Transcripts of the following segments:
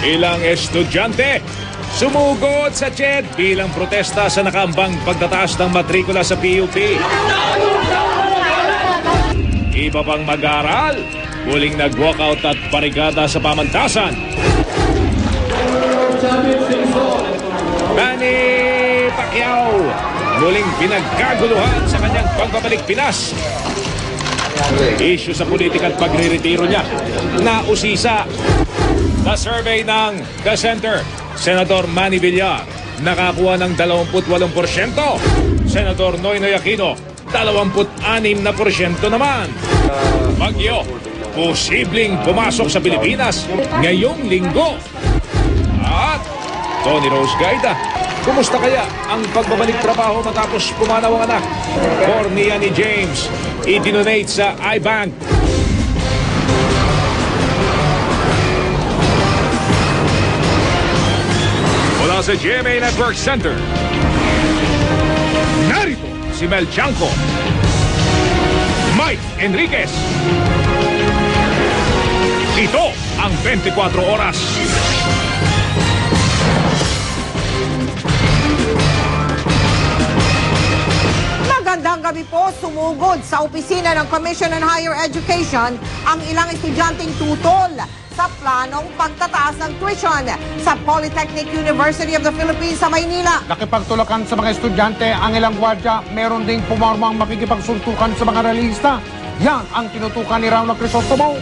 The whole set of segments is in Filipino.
Ilang estudyante sumugod sa CHED bilang protesta sa nakaambang pagtataas ng matrikula sa PUP. Iba pang mag-aaral, muling nag-walkout at barikada sa pamantasan. Manny Pacquiao muling pinagkaguluhan sa kanyang pagbabalik Pinas. Issue sa politika at pagre-retiro niya na usisa. Sa survey ng The Center, Senador Manny Villar nakakuha ng 28%. Senador Noynoy Aquino, 26% naman. Bagyo, posibleng pumasok sa Pilipinas ngayong linggo. At Tony Rose Gaida, kumusta kaya ang pagbabalik trabaho matapos pumanaw ang anak? Kornea ni James, idinonate sa iBank. Mula sa GMA Network Center, narito si Mel Chanco, Mike Enriquez. Ito ang 24 Oras. Magandang gabi po, sumugod sa opisina ng Commission on Higher Education ang ilang estudyanteng tutol sa planong pagtataas ng tuition sa Polytechnic University of the Philippines sa Maynila. Nakipagtulakan sa mga estudyante ang ilang gwardiya, meron ding pumormang makikipagsuntukan sa mga realista. Yan ang tinutukan ni Rauno Crisostomo.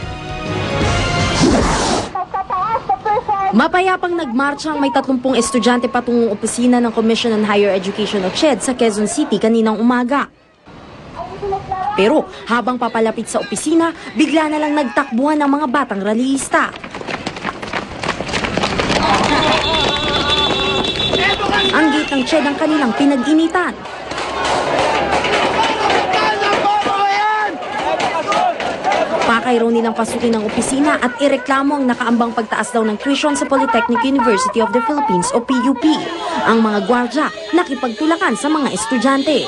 Mapayapang nagmarcha ang may 30 estudyante patungong opisina ng Commission on Higher Education o CHED sa Quezon City kaninang umaga. Pero habang papalapit sa opisina, bigla na lang nagtakbuhan ng mga batang rallyista. Ang gate ng CHED ang kanilang pinag-initan. Pakay raw nilang pasukin ng opisina at ireklamo ang nakaambang pagtaas daw ng tuition sa Polytechnic University of the Philippines o PUP. Ang mga gwardya nakipagtulakan sa mga estudyante.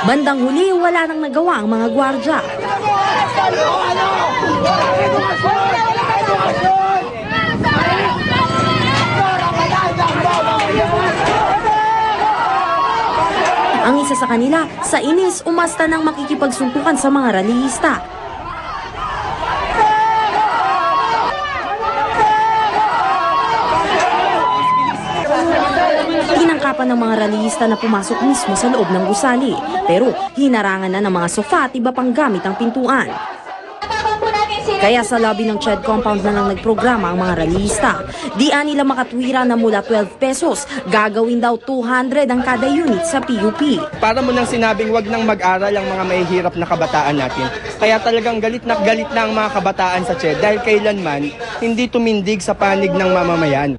Bandang huli, wala nang nagawa ang mga gwardya. Ang isa sa kanila, sa inis, umasta ng makikipagsuntukan sa mga rallyista. Tinangkapan ng mga rallyista na pumasok mismo sa loob ng gusali. Pero hinarangan na ng mga sofa at iba pang gamit ang pintuan. Kaya sa lobby ng CHED compound na lang nagprograma ang mga rallyista. Diyan nila makatwira na mula 12 pesos, gagawin daw 200 ang kada unit sa PUP. Para mo nang sinabing wag nang mag-aral ang mga mahihirap na kabataan natin. Kaya talagang galit na ang mga kabataan sa CHED dahil kailanman hindi tumindig sa panig ng mamamayan.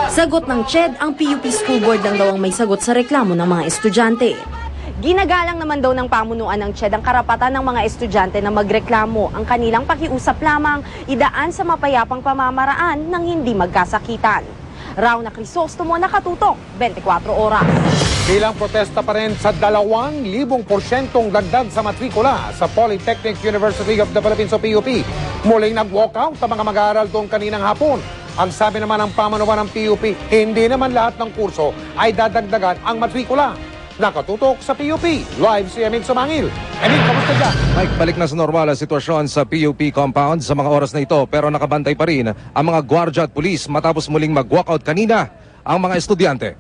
Sagot ng CHED, ang PUP School Board lang daw ang may sagot sa reklamo ng mga estudyante. Ginagalang naman daw ng pamunuan ng CHED ang karapatan ng mga estudyante na magreklamo. Ang kanilang pakiusap lamang idaan sa mapayapang pamamaraan ng hindi magkasakitan. Rauno Crisostomo, nakatutok, 24 Oras. Bilang protesta pa rin sa 2,000% dagdag sa matrikula sa Polytechnic University of the Philippines o PUP. Muling nag-walkout sa mga mag-aaral doon kaninang hapon. Ang sabi naman ng pamunuan ng PUP, hindi naman lahat ng kurso ay dadagdagan ang matrikula. Nakatutok sa PUP, live si Emil Sumangil. Emil, kamusta dyan? Mike, balik na sa normal ang sitwasyon sa PUP compound sa mga oras na ito, pero nakabantay pa rin ang mga gwardya at pulis matapos muling mag-walkout kanina ang mga estudyante.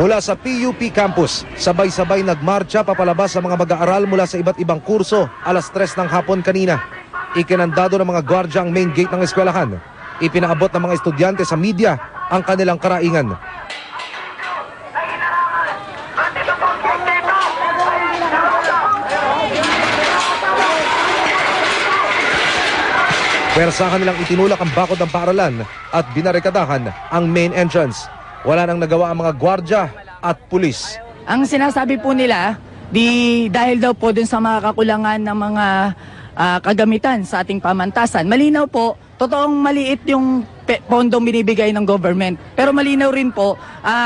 Mula sa PUP campus, sabay-sabay nagmarcha papalabas sa mga mag-aaral mula sa iba't ibang kurso alas 3 ng hapon kanina. Ikinandado ng mga gwardya ang main gate ng eskwelahan. Ipinaabot ng mga estudyante sa media ang kanilang karaingan. Pwersahan nilang itinulak ang bakod ng paaralan at binarikadahan ang main entrance. Wala nang nagawa ang mga gwardya at pulis. Ang sinasabi po nila, dahil daw po dun sa mga kakulangan ng mga kagamitan sa ating pamantasan. Malinaw po, totoong maliit yung pondong binibigay ng government. Pero malinaw rin po,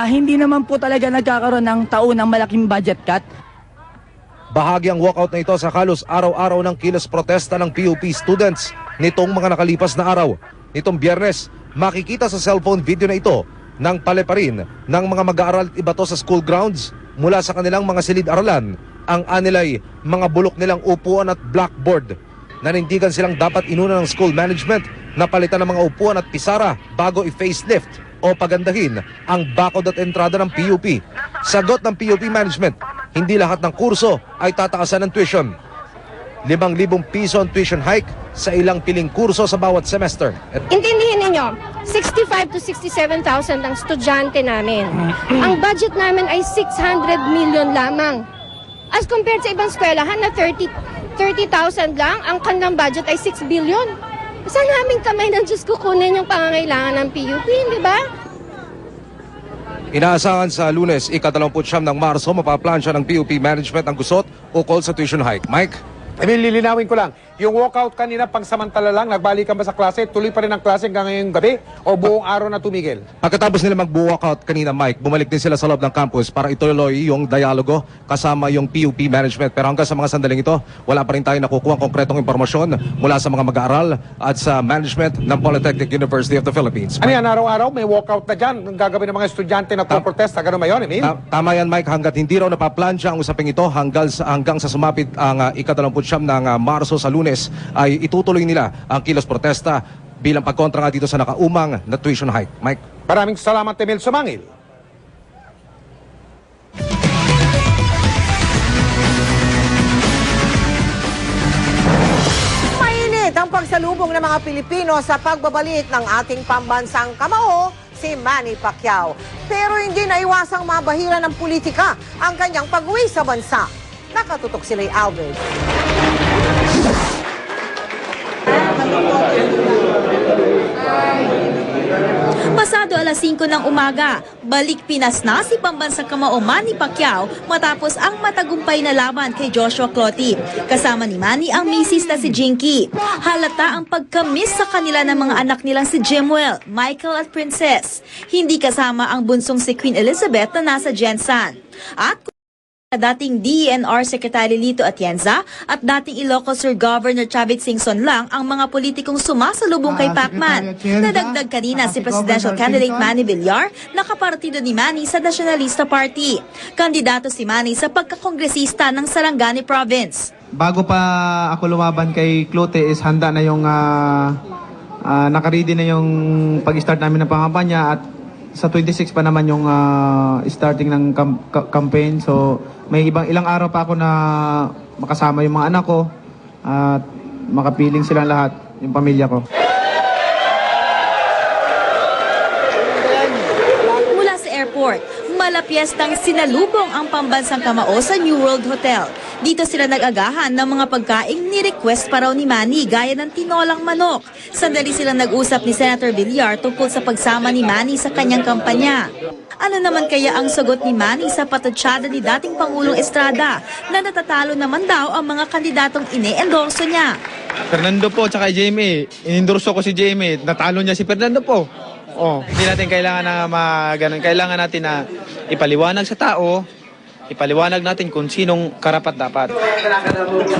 hindi naman po talaga nagkakaroon ng taunang malaking budget cut. Bahagi ang walkout na ito sa halos araw-araw ng kilos protesta ng PUP students nitong mga nakalipas na araw. Nitong Biyernes, makikita sa cellphone video na ito ng paleparin ng mga mag-aaral at ibato sa school grounds mula sa kanilang mga silid-aralan ang anilay mga bulok nilang upuan at blackboard. Nanindigan silang dapat inuna ng school management na palitan ng mga upuan at pisara bago i-facelift o pagandahin ang bakod at entrada ng PUP. Sagot ng PUP management, hindi lahat ng kurso ay tataasan ng tuition. 5,000 piso ang tuition hike sa ilang piling kurso sa bawat semester. Intindihin ninyo, 65 to 67,000 ang estudyante namin. Ang budget namin ay 600 million lamang. As compared sa ibang eskwelahan na 30,000 lang, ang kanilang budget ay 6 billion. Saan namin kamay ng Diyos kukunin yung pangangailangan ng PUP, di ba? Inaasahan sa Lunes, ika-29 ng Marso, mapaplansya ng PUP management ang gusot ukol sa tuition hike. Mike? Emil, lilinawin ko lang. Yung walkout kanina, pangsamantala lang, nagbalikan ba sa klase? Tuloy pa rin ang klase hanggang ngayong gabi? O buong araw na tumigil? Pagkatapos nila mag-walkout kanina, Mike, bumalik din sila sa loob ng campus para ituloy yung dialogo kasama yung PUP management. Pero hanggang sa mga sandaling ito, wala pa rin tayo nakukuha konkretong impormasyon mula sa mga mag-aaral at sa management ng Polytechnic University of the Philippines. Ano yan, araw-araw may walkout na dyan. Ang gagawin ng mga estudyante na protesta. Ganun ba yun, Emil? Tama yan, Mike, hanggat hindi raw napaplansya ang usaping ito hanggang sa sumapit ang ika-29 ng Marso sa Lunes, ay itutuloy nila ang kilos protesta bilang pagkontra nga dito sa nakaumang na tuition hike. Mike? Maraming salamat, Emil Sumangil. Mainit ang pagsalubong ng mga Pilipino sa pagbabalik ng ating pambansang kamao, si Manny Pacquiao. Pero hindi naiwasang mabahira ng politika ang kanyang pag-uwi sa bansa. Nakatutok si Ray Alves. Pasado alas 5 ng umaga, balik Pinas na si pambansang kamao Manny Pacquiao matapos ang matagumpay na laban kay Joshua Clottey. Kasama ni Manny ang misis na si Jinky. Halata ang pagkamiss sa kanila ng mga anak nilang si Jimwell, Michael at Princess. Hindi kasama ang bunsong si Queen Elizabeth na nasa Jensan. At dating DENR Secretary Lito Atienza at dating Ilocos Sur Governor Chavit Singson lang ang mga politikong sumasalubong kay Pacman. Nadagdag kanina si presidential candidate Manny Villar na kapartido ni Manny sa Nationalista Party. Kandidato si Manny sa pagkakongresista ng Sarangani Province. Bago pa ako lumaban kay Clote is handa na yung nakaready na yung pag-start namin ng pangampanya at sa 26 pa naman yung starting ng campaign. So may ilang araw pa ako na makasama yung mga anak ko at makapiling silang lahat, yung pamilya ko. Mula sa airport, malapiestang sinalubong ang pambansang kamao sa New World Hotel. Dito sila nag-agahan ng mga pagkaing ni-request pa raw ni Manny gaya ng tinolang manok. Sandali silang nag-usap ni Senator Villar tungkol sa pagsama ni Manny sa kanyang kampanya. Ano naman kaya ang sagot ni Manny sa patatsada ni dating Pangulong Estrada na natatalo naman daw ang mga kandidatong ine-endorso niya? Fernando po tsaka Jamie, inendorso ko si Jamie, natalo niya si Fernando po. Hindi natin kailangan na ganun. Kailangan natin na ipaliwanag sa tao, ipaliwanag natin kung sinong karapat-dapat.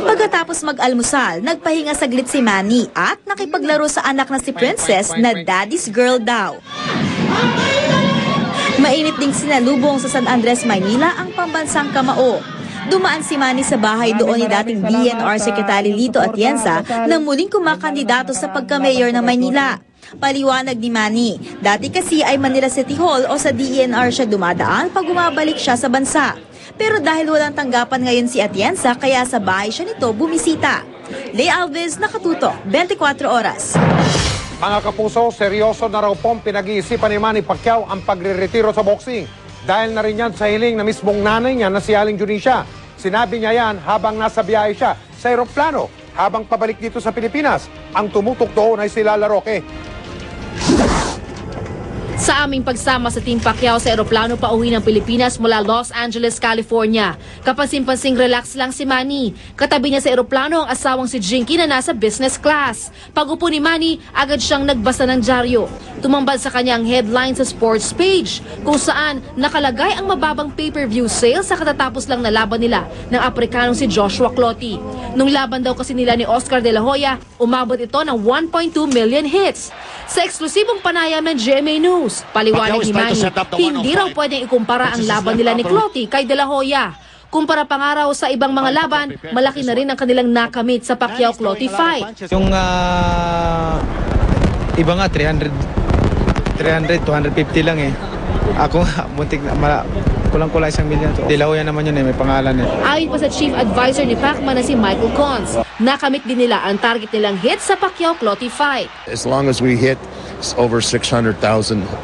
Pagkatapos mag-almusal, nagpahinga saglit si Manny at nakipaglaro sa anak na si Princess na daddy's girl daw. Mainit ding sinalubong sa San Andres, Maynila ang pambansang kamao. Dumaan si Manny sa bahay doon ni dating DENR Secretary Lito Atienza na muling kumakandidato sa pagka-mayor ng Maynila. Paliwanag ni Manny, dati kasi ay Manila City Hall o sa DENR siya dumadaan pag bumabalik siya sa bansa. Pero dahil walang tanggapan ngayon si Atienza, kaya sa bahay siya nito bumisita. Lay Alves, nakatutok, 24 oras. Mga kapuso, seryoso na raw pong pinag-iisipan ni Manny Pacquiao ang pagre-retiro sa boxing. Dahil na rin yan sa hiling na mismong nanay niya na si Aling Junisha. Sinabi niya yan habang nasa biyahe siya sa eroplano habang pabalik dito sa Pilipinas. Ang tumutok doon ay si Lala Roque. Sa aming pagsama sa Team Pacquiao sa eroplano pa uwi ng Pilipinas mula Los Angeles, California. Kapansin-pansing relax lang si Manny. Katabi niya sa eroplano ang asawang si Jinky na nasa business class. Pag upo ni Manny, agad siyang nagbasa ng dyaryo. Tumambad sa kanyang headline sa sports page kung saan nakalagay ang mababang pay-per-view sales sa katatapos lang na laban nila ng Aprekanong si Joshua Clottey. Nung laban daw kasi nila ni Oscar De La Hoya, umabot ito ng 1.2 million hits. Sa eksklusibong panayam ng GMA News, paliwanag ni Manny, hindi raw pwedeng ikumpara ang laban nila ni Clottey kay De La Hoya. Kumpara pangaraw sa ibang mga laban, malaki na rin ang kanilang nakamit sa Pacquiao-Clottey fight. Yung iba nga 300, 250 lang eh. Ako muntik na kulang-kulang 1 milyon. De La Hoya naman yun eh, may pangalan eh. Ayon pa sa chief advisor ni Pacman na si Michael Cons, nakamit din nila ang target nilang hit sa Pacquiao-Clottey fight. As long as we hit over 600,000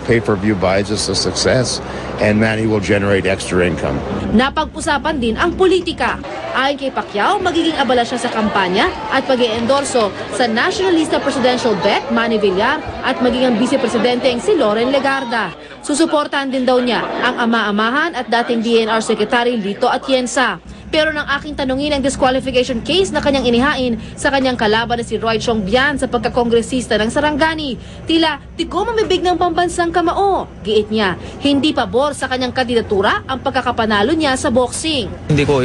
pay-per-view buys, it's a success, and Manny will generate extra income. Napag-usapan din ang politika. Ayon kay Pacquiao, magiging abala siya sa kampanya at pag-iendorso sa nationalista presidential bet Manny Villar at maging ang vice-presidente si Loren Legarda. Susuportahan din daw niya ang ama-amahan at dating DNR Secretary Lito Atienza. Pero nang aking tanungin ang disqualification case na kanyang inihain sa kanyang kalaban na si Roy Chong Bian sa pagkakongresista ng Sarangani, tila di ko mamibig ng pambansang kamao. Giit niya, hindi pabor sa kanyang kandidatura ang pagkakapanalo niya sa boxing. Hindi ko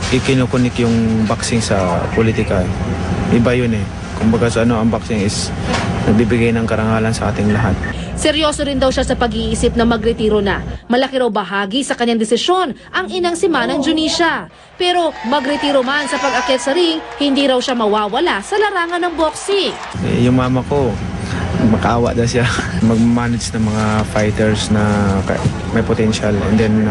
ikinukunik yung boxing sa politika. Iba yun eh. Kumbaga sa ang boxing is nagbibigay ng karangalan sa ating lahat. Seryoso rin daw siya sa pag-iisip na magretiro na. Malaki raw bahagi sa kanyang desisyon ang inang si Manang Junisha. Pero magretiro man sa pag-akyat sa ring, hindi raw siya mawawala sa larangan ng boxing. Yung mama ko, makaawa daw siya. Mag-manage ng mga fighters na may potential and then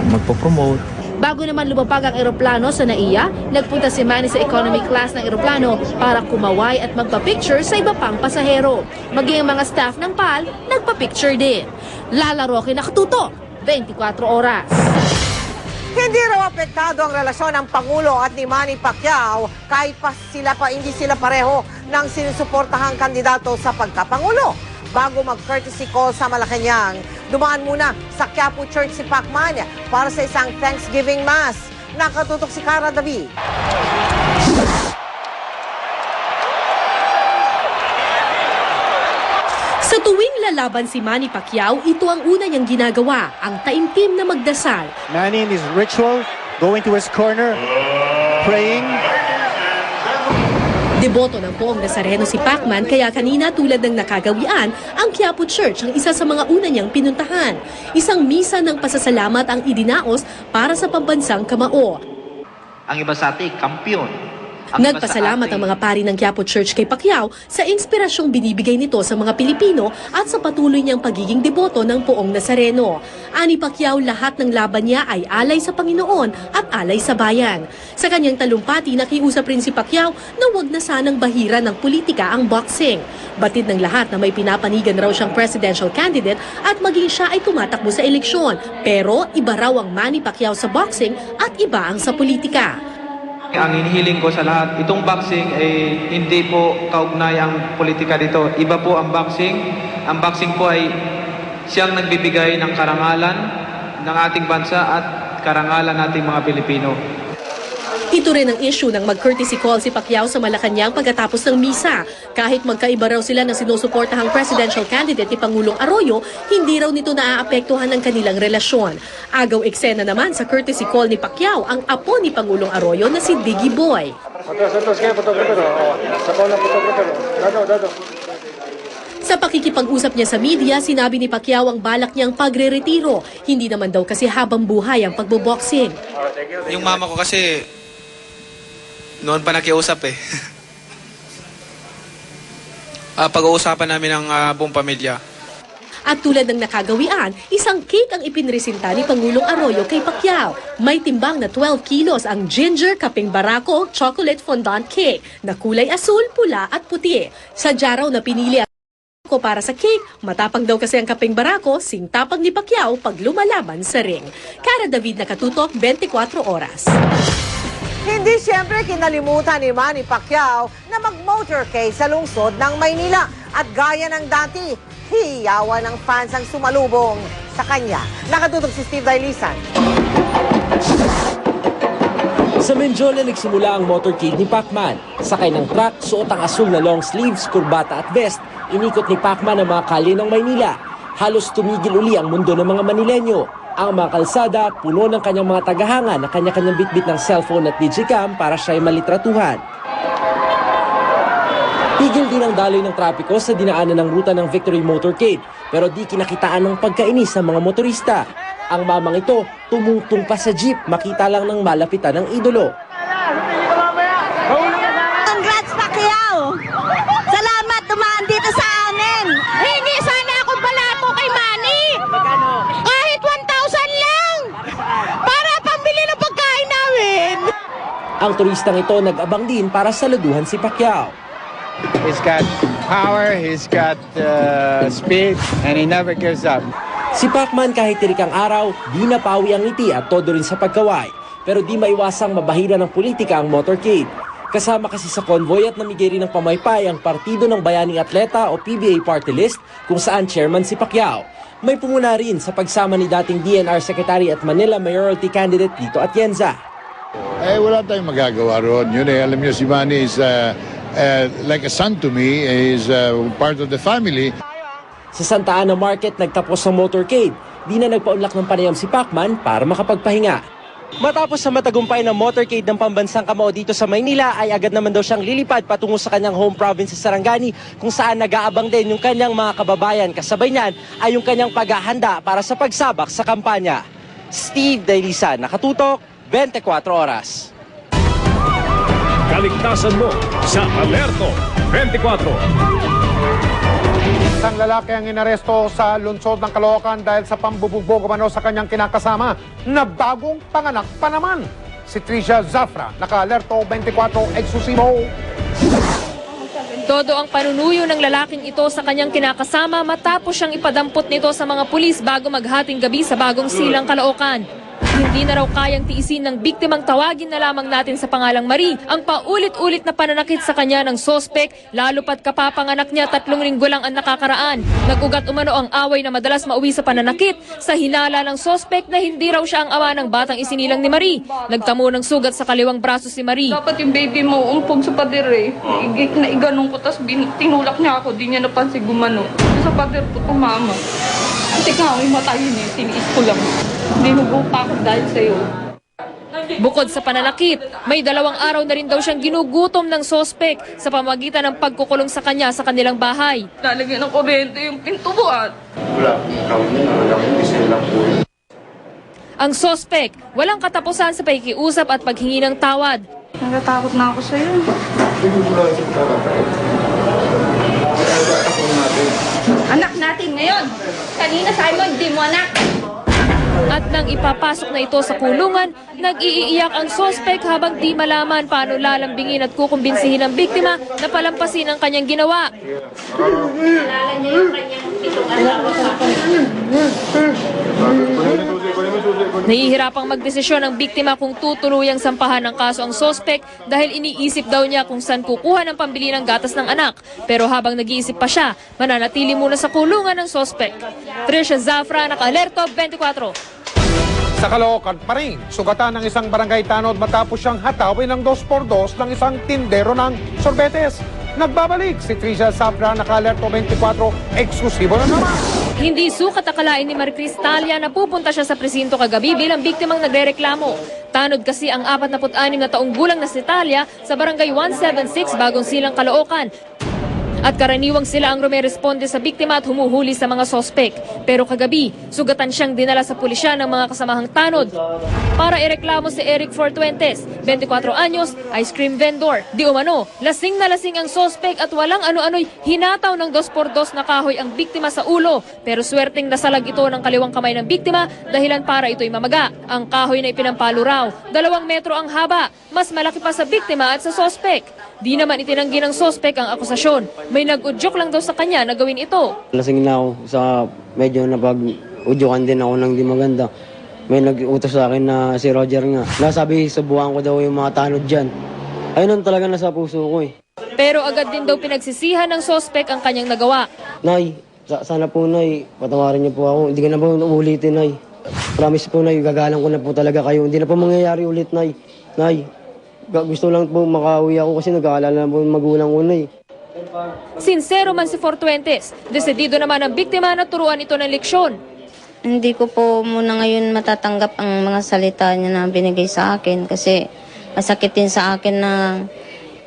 magpo-promote. Bago naman lumapag ang eroplano sa NAIA, nagpunta si Manny sa economy class ng eroplano para kumaway at magpa-picture sa iba pang pasahero. Maging mga staff ng PAL, nagpa-picture din. Lala Roque nakatutok, 24 oras. Hindi raw apektado ang relasyon ng Pangulo at ni Manny Pacquiao kahit pa hindi sila pareho ng sinusuportahang kandidato sa pagkapangulo. Bago mag-courtesy call sa Malacanang, dumaan muna sa Quiapo Church si Pacman para sa isang Thanksgiving Mass. Nakatutok si Cara David. Sa tuwing lalaban si Manny Pacquiao, ito ang una niyang ginagawa, ang taimtim na magdasal. Manny in his ritual, going to his corner, praying. Deboto ng Poong Nazareno si Pacman kaya kanina tulad ng nakagawian, ang Quiapo Church ang isa sa mga una niyang pinuntahan. Isang misa ng pasasalamat ang idinaos para sa pambansang kamao. Ang iba sa atin, kampiyon. Nagpasalamat ang mga pari ng Quiapo Church kay Pacquiao sa inspirasyong binibigay nito sa mga Pilipino at sa patuloy niyang pagiging deboto ng Poong Nazareno. Ani Pacquiao, lahat ng laban niya ay alay sa Panginoon at alay sa bayan. Sa kanyang talumpati, nakiusap rin si Pacquiao na huwag na sanang bahira ng politika ang boxing. Batid ng lahat na may pinapanigan raw siyang presidential candidate at maging siya ay tumatakbo sa eleksyon. Pero iba raw ang Manny Pacquiao sa boxing at iba ang sa politika. Ang hinihiling ko sa lahat, itong boxing ay hindi po kaugnay ang politika dito. Iba po ang boxing. Ang boxing po ay siyang nagbibigay ng karangalan ng ating bansa at karangalan nating mga Pilipino. Ito rin ang issue ng mag-courtesy call si Pacquiao sa Malacanang pagkatapos ng misa. Kahit magkaiba raw sila ng sinusuportahang presidential candidate ni Pangulong Arroyo, hindi raw nito naaapektuhan ang kanilang relasyon. Agaw eksena naman sa courtesy call ni Pacquiao ang apo ni Pangulong Arroyo na si Diggy Boy. Sa pakikipag-usap niya sa media, sinabi ni Pacquiao ang balak niyang pagre-retiro. Hindi naman daw kasi habang buhay ang pagboboxing. Yung mama ko kasi noon pa nakiusap eh. Pag-uusapan namin ang buong pamilya. At tulad ng nakagawian, isang cake ang ipinresinta ni Pangulong Arroyo kay Pacquiao. May timbang na 12 kilos ang ginger kaping barako chocolate fondant cake na kulay asul, pula at puti. Sadya raw na pinili ang ko para sa cake. Matapang daw kasi ang kaping barako, singtapang ni Pacquiao pag lumalaban sa ring. Cara David, nakatutok, 24 oras. Hindi siyempre kinalimutan ni Manny Pacquiao na mag-motorcade sa lungsod ng Maynila. At gaya ng dati, hiyawan ng fans ang sumalubong sa kanya. Nakatutok si Steve Dailisan. Sa Menjola nagsimula ang motorcade ni Pacman. Sakay ng truck, suot ang asul na long sleeves, kurbata at vest. Inikot ni Pacman ang mga kalye ng Maynila. Halos tumigil uli ang mundo ng mga Manilenyo. Ang mga kalsada, puno ng kanyang mga tagahanga na kanya-kanyang bitbit ng cellphone at digicam para siya'y malitratuhan. Tigil din ang daloy ng trapiko sa dinaanan ng ruta ng Victory Motorcade, pero di kinakitaan ng pagkainis ng mga motorista. Ang mamang ito, tumungtong pa sa jeep, makita lang ng malapitan ng idolo. Congrats, Pacquiao! Salamat, tumaan dito sa amin! Hindi sana ako balato kay Manny! Kahit 1,000 lang! Para pambili ng pagkain namin! Ang turistang ito nag-abang din para saluduhan si Pacquiao. He's got power, he's got speed, and he never gives up. Si Pacman kahit tirik ang araw, di napawi ang ngiti at todo rin sa pagkaway. Pero di maiwasang mabahira ng politika ang motorcade. Kasama kasi sa convoy at namigay rin ng pamaypay ang Partido ng Bayaning Atleta o PBA Party List kung saan chairman si Pacquiao. May pumuna rin sa pagsama ni dating DNR Secretary at Manila Mayoralty candidate Lito Atienza. Wala tayong magagawa roon. Yun alam niyo si Manny is like a son to me, is part of the family. Sa Santa Ana Market nagtapos ang motorcade. Di na nagpaunlak ng panayam si Pacman para makapagpahinga. Matapos sa matagumpay ng motorcade ng pambansang kamao dito sa Maynila ay agad naman daw siyang lilipad patungo sa kanyang home province sa Sarangani kung saan nag-aabang din yung kanyang mga kababayan. Kasabay niyan ay yung kanyang paghahanda para sa pagsabak sa kampanya. Steve Dailisa, nakatutok, 24 oras. Kaligtasan mo sa Alerto 24. Isang lalaki ang inaresto sa lungsod ng Caloocan dahil sa pambubugbog umano sa kanyang kinakasama na bagong panganak pa naman. Si Tricia Zafra, naka-alerto 24 eksklusibo. Todo ang panunuyo ng lalaking ito sa kanyang kinakasama matapos siyang ipadampot nito sa mga pulis bago maghating gabi sa Bagong Silang, Caloocan. Hindi na raw kayang tiisin ng biktimang tawagin na lamang natin sa pangalang Marie ang paulit-ulit na pananakit sa kanya ng sospek, lalo pat kapapanganak niya 3 linggo lang ang nakakaraan. Nag-ugat umano ang away na madalas mauwi sa pananakit sa hinala ng sospek na hindi raw siya ang ama ng batang isinilang ni Marie. Nagtamo ng sugat sa kaliwang braso si Marie. Dapat yung baby mo umpog sa pader eh. Naiganong ko, tapos tinulak niya ako, di niya napansin gumano. Sa pader po tumama. Kasi nga, may matayin eh, tiniis ko lang. Dinugo pa ako dahil sa'yo. Bukod sa pananakit, may 2 araw na rin daw siyang ginugutom ng sospek sa pamagitan ng pagkukulong sa kanya sa kanilang bahay. Lalagyan ng kuryente yung pinto buhat. Ang sospek, walang katapusan sa pakikiusap at paghingi ng tawad. Natatakot na ako sa'yo. Anak natin ngayon. Kanina Simon, di mo anak. At nang ipapasok na ito sa kulungan, nag-iiyak ang sospek habang di malaman paano lalambingin at kukumbinsihin ng biktima na palampasin ang kanyang ginawa. Nahihirapang magdesisyon ang biktima kung tutuluyang sampahan ng kaso ang sospek dahil iniisip daw niya kung saan kukuha ng pambili ng gatas ng anak. Pero habang nag-iisip pa siya, mananatili muna sa kulungan ng sospek. Tricia Zafra, naka-alerto 24. Sa Caloocan pa rin, sugatan ng isang barangay tanod matapos siyang hatawin ng 2x2 ng isang tindero ng sorbetes. Nagbabalik si Tricia Zafra, naka-alerto 24, eksklusibo na naman. Hindi sukat akalain ni Maricris Talia na pupunta siya sa presinto kagabi bilang biktimang nagrereklamo. Tanod kasi ang 46 na taong gulang na si Talia sa barangay 176 Bagong Silang, Caloocan. At karaniwang sila ang rumeresponde sa biktima at humuhuli sa mga sospek. Pero kagabi, sugatan siyang dinala sa pulisya ng mga kasamahang tanod. Para ireklamo si Eric Fortuentes, 24 anyos, ice cream vendor. Di umano, lasing na lasing ang sospek at walang ano-ano'y hinataw ng 2x2 na kahoy ang biktima sa ulo. Pero swerteng nasalag ito ng kaliwang kamay ng biktima dahilan para ito'y mamaga. Ang kahoy na ipinampalo raw, 2 metro ang haba, mas malaki pa sa biktima at sa sospek. Di naman itinanggi ng sospek ang akusasyon. May nag-udyok lang daw sa kanya na gawin ito. Lasing na ako sa medyo napag-udyokan din ako ng di maganda. May nag-utos sa akin na si Roger nga. Nasabi, subukan ko daw yung mga tanod dyan. Ayun talaga nasa puso ko eh. Pero agad din daw pinagsisihan ng sospek ang kanyang nagawa. Nay, sana po Nay, patawarin niyo po ako. Hindi ka na po ulitin Nay. Promise po Nay, gagalang ko na po talaga kayo. Hindi na po mangyayari ulit Nay. Nay. Gusto lang po makauwi ako kasi nag-aalala na po yung magulang ko na eh. Sincero man si Fortuentes, desidido naman ang biktima na turuan ito ng leksyon. Hindi ko po muna ngayon matatanggap ang mga salita niya na binigay sa akin kasi masakit din sa akin na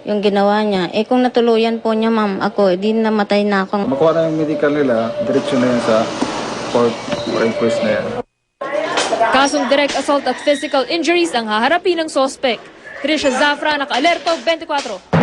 yung ginawa niya. Eh kung natuluyan po niya ma'am, ako, di namatay na ako. Makuha na yung medical nila, diretsyo na yan sa court request na yan. Kasong direct assault at physical injuries ang haharapin ng sospek. Trisha Zafra, naka-alerto, 24.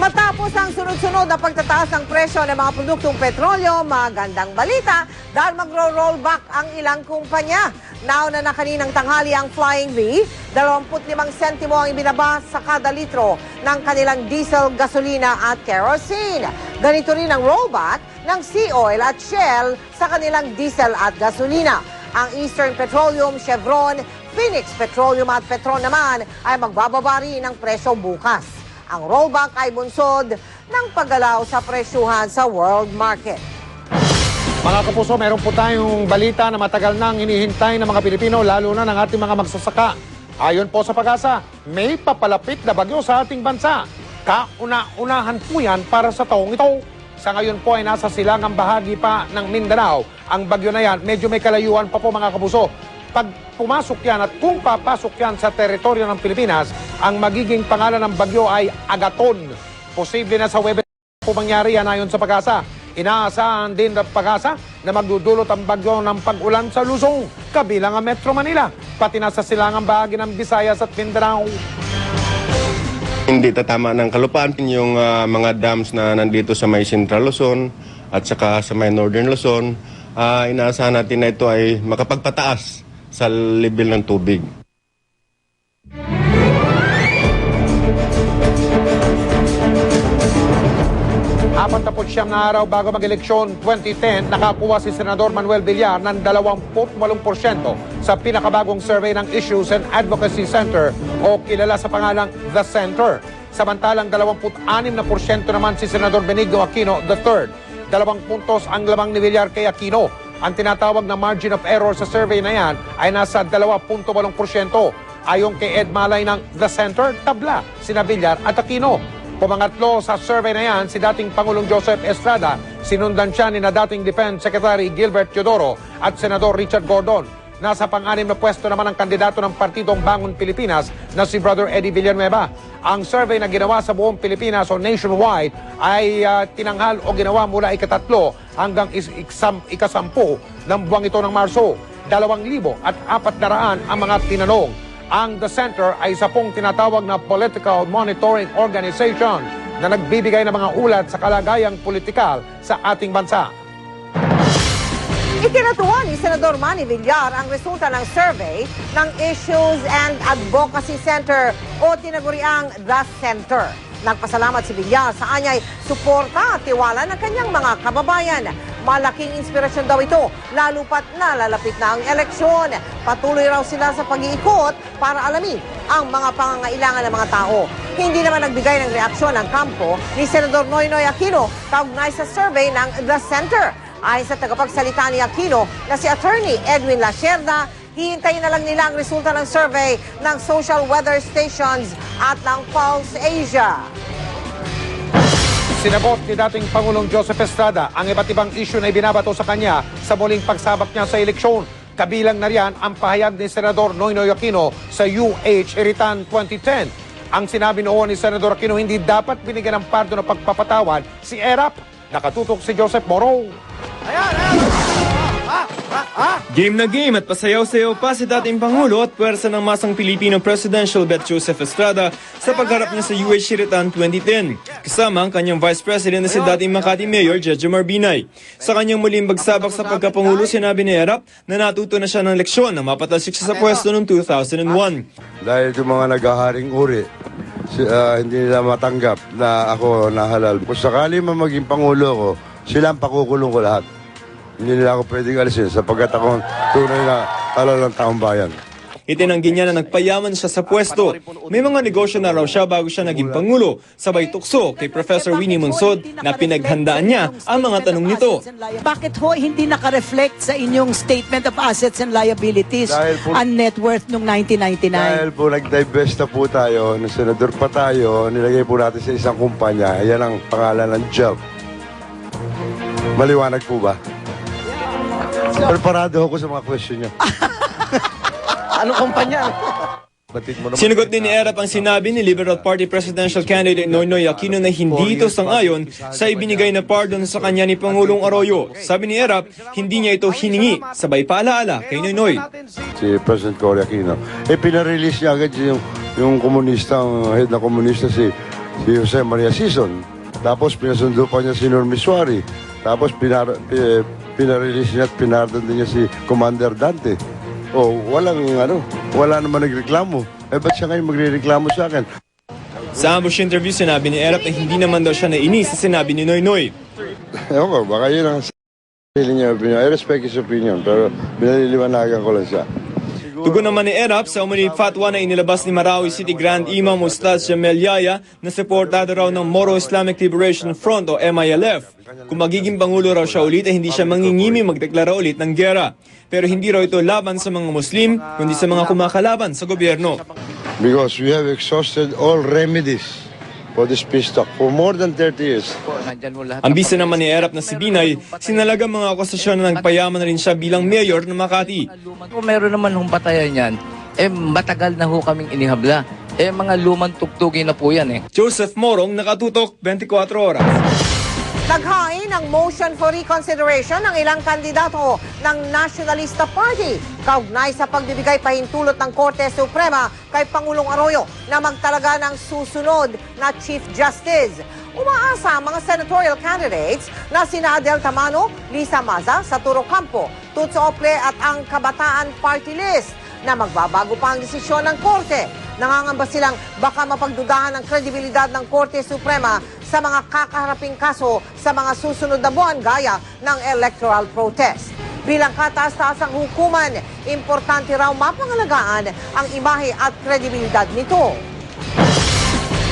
Matapos ang sunod-sunod na pagtataas ng presyo ng mga produktong petrolyo, magandang balita dahil magro-rollback ang ilang kumpanya. Nauna na kaninang tanghali ang Flying V, 25 sentimo ang ibinaba sa kada litro ng kanilang diesel, gasolina at kerosene. Ganito rin ang rollback ng Sea Oil at Shell sa kanilang diesel at gasolina. Ang Eastern Petroleum, Chevron, Phoenix Petroleum at Petron naman ay magbababa rin ng presyo bukas. Ang rollback ay bunsod ng paggalaw sa presyuhan sa world market. Mga kapuso, meron po tayong balita na matagal nang hinihintay ng mga Pilipino, lalo na ng ating mga magsasaka. Ayon po sa Pag-asa, may papalapit na bagyo sa ating bansa. Kauna-unahan po yan para sa taong ito. Sa ngayon po ay nasa silangang bahagi pa ng Mindanao. Ang bagyo na yan, medyo may kalayuan pa po mga kapuso. Pag pumasok yan at kung papasok yan sa teritoryo ng Pilipinas, ang magiging pangalan ng bagyo ay Agaton. Posible na sa Webes po mangyari yan ayon sa Pag-asa. Inaasahan din ng Pag-asa na magdudulot ang bagyo ng pag-ulan sa Luzon, kabilang ang Metro Manila, pati na sa silangang bahagi ng Visayas at Mindanao. Hindi tatama ng kalupaan yung mga dams na nandito sa may Central Luzon at saka sa may Northern Luzon. Inaasahan natin na ito ay makapagpataas sa level ng tubig. Apatapot siyang na araw bago mag-eleksyon 2010, nakakuha si Senador Manuel Villar ng 28% sa pinakabagong survey ng Issues and Advocacy Center o kilala sa pangalang The Center. Samantalang 26% naman si Senador Benigno Aquino III. 2 puntos ang lamang ni Villar kay Aquino. Ang tinatawag na margin of error sa survey na yan ay nasa 2.8%. Ayon kay Ed Malay ng The Center, tabla sina Villar at Aquino. Pumangatlo sa survey na yan si dating Pangulong Joseph Estrada. Sinundan siya ni na dating Defense Secretary Gilbert Teodoro at Senador Richard Gordon. Nasa pang-anim na pwesto naman ang kandidato ng Partidong Bangon Pilipinas na si Brother Eddie Villanueva. Ang survey na ginawa sa buong Pilipinas o nationwide ay tinanghal o ginawa mula ika-3 hanggang ika-10 ng buwang ito ng Marso. 2,400 ang mga tinanong. Ang The Center ay isa pong tinatawag na political monitoring organization na nagbibigay ng mga ulat sa kalagayang politikal sa ating bansa. Ikinatuwa ni Senador Manny Villar ang resulta ng survey ng Issues and Advocacy Center o tinaguriang The Center. Nagpasalamat si Villar sa anyay suporta at tiwala ng kanyang mga kababayan. Malaking inspirasyon daw ito, lalo pat nalalapit na ang eleksyon. Patuloy raw sila sa pag-iikot para alamin ang mga pangangailangan ng mga tao. Hindi naman nagbigay ng reaksyon ang kampo ni Senador Noynoy Aquino kaugnay sa survey ng The Center. Ayon sa tagapagsalita ni Aquino na si Attorney Edwin Lacerda, hihintayin na lang nila ang resulta ng survey ng social weather stations at ng Pulse Asia. Sinabot ni dating Pangulong Joseph Estrada ang iba't ibang issue na ibinabato sa kanya sa muling pagsabak niya sa eleksyon. Kabilang na riyan ang pahayag ni Senador Noynoy Aquino sa UH Iritan 2010. Ang sinabi noon ni Senador Aquino, hindi dapat binigyan ng pardo na pagpapatawad si ERAP. Nakatutok si Joseph Moro. Game na game at pasayaw-sayaw pa si dating Pangulo at pwersa ng masang Pilipino Presidential Bet Joseph Estrada sa pagharap niya sa UH Iritan 2010. Kasama ang kanyang Vice President na si dating Makati Mayor Jejo Marbinay. Sa kanyang muling bagsabak sa pagkapangulo, sinabi ni Erap na natuto na siya ng leksyon na mapatalsik siya sa pwesto noong 2001. Dahil yung mga naghaharing uri, hindi nila matanggap na ako nahalal. Kung sakali man maging Pangulo ko, sila ang pakukulong ko lahat. Hindi nila ako pwedeng alisin sapagkat ako tunay na halal ng taong bayan. Itinanggi niya na nagpayaman siya sa pwesto. May mga negosyo na raw siya bago siya naging Pangulo. Sabay tukso kay Professor Winnie Monsod na pinaghandaan niya ang mga tanong nito. Bakit ho hindi naka-reflect sa inyong Statement of Assets and Liabilities ang net worth noong 1999? Dahil po nag-divest na po tayo, nung senador pa tayo, nilagay po natin sa isang kumpanya. Yan ang pangalan ng job. Maliwanag po ba? Preparado ako sa mga question niyo. Anong kumpanya? Sinagot din ni Erap ang sinabi ni Liberal Party Presidential Candidate Noynoy Aquino na hindi ito sang-ayon sa ibinigay na pardon sa kanya ni Pangulong Arroyo. Sabi ni Erap, hindi niya ito hiningi, sabay paalaala kay Noynoy. Si President Cory Aquino. Pinarelease niya agad yung komunista, ang head na komunista si Jose Maria Sison. Tapos pinasundo pa niya si Norm Misuari. Tapos pinarelease niya at pinardon din niya si Commander Dante. Wala naman nagreklamo. Ba't siya ngayon magre-reklamo sa akin? Sa ambush interview, sinabi ni Erap na hindi naman daw siya nainis sa sinabi ni Noynoy. Ewan ko, baka yun ang sarili niya opinion. I respect his opinion, pero binaliliwanagan ko lang siya. Tugon naman ni Erap sa umunit fatwa na inilabas ni Marawi City Grand Imam Ustaz Jamel Yaya na suportado raw ng Moro Islamic Liberation Front o MILF. Kung magiging Pangulo raw siya ulit, hindi siya mangingimi magdeklara ulit ng gera. Pero hindi raw ito laban sa mga Muslim, kundi sa mga kumakalaban sa gobyerno. Because we have exhausted all remedies for this peace talk for more than 30 years. Ang bisa naman ni Erap na si Binay, sinalaga mga akusasyon na nagpayaman na rin siya bilang mayor ng Makati. Kung meron naman hong patayan yan, matagal na ho kaming inihabla. Mga lumang tugtugin na po yan Joseph Morong, Nakatutok, 24 Oras. Naghain ang motion for reconsideration ng ilang kandidato ng Nationalista Party kaugnay sa pagbibigay pahintulot ng Korte Suprema kay Pangulong Arroyo na magtalaga ng susunod na Chief Justice. Umaasa ang mga senatorial candidates na sina Adel Tamano, Lisa Maza, Saturo Campo, Tutso Ople at ang Kabataan Party List na magbabago pa ang desisyon ng Korte. Nangangamba silang baka mapagdudahan ang kredibilidad ng Korte Suprema sa mga kakaharaping kaso sa mga susunod na buwan gaya ng electoral protest. Bilang kataas-taasang hukuman, importante raw mapangalagaan ang imahe at kredibilidad nito.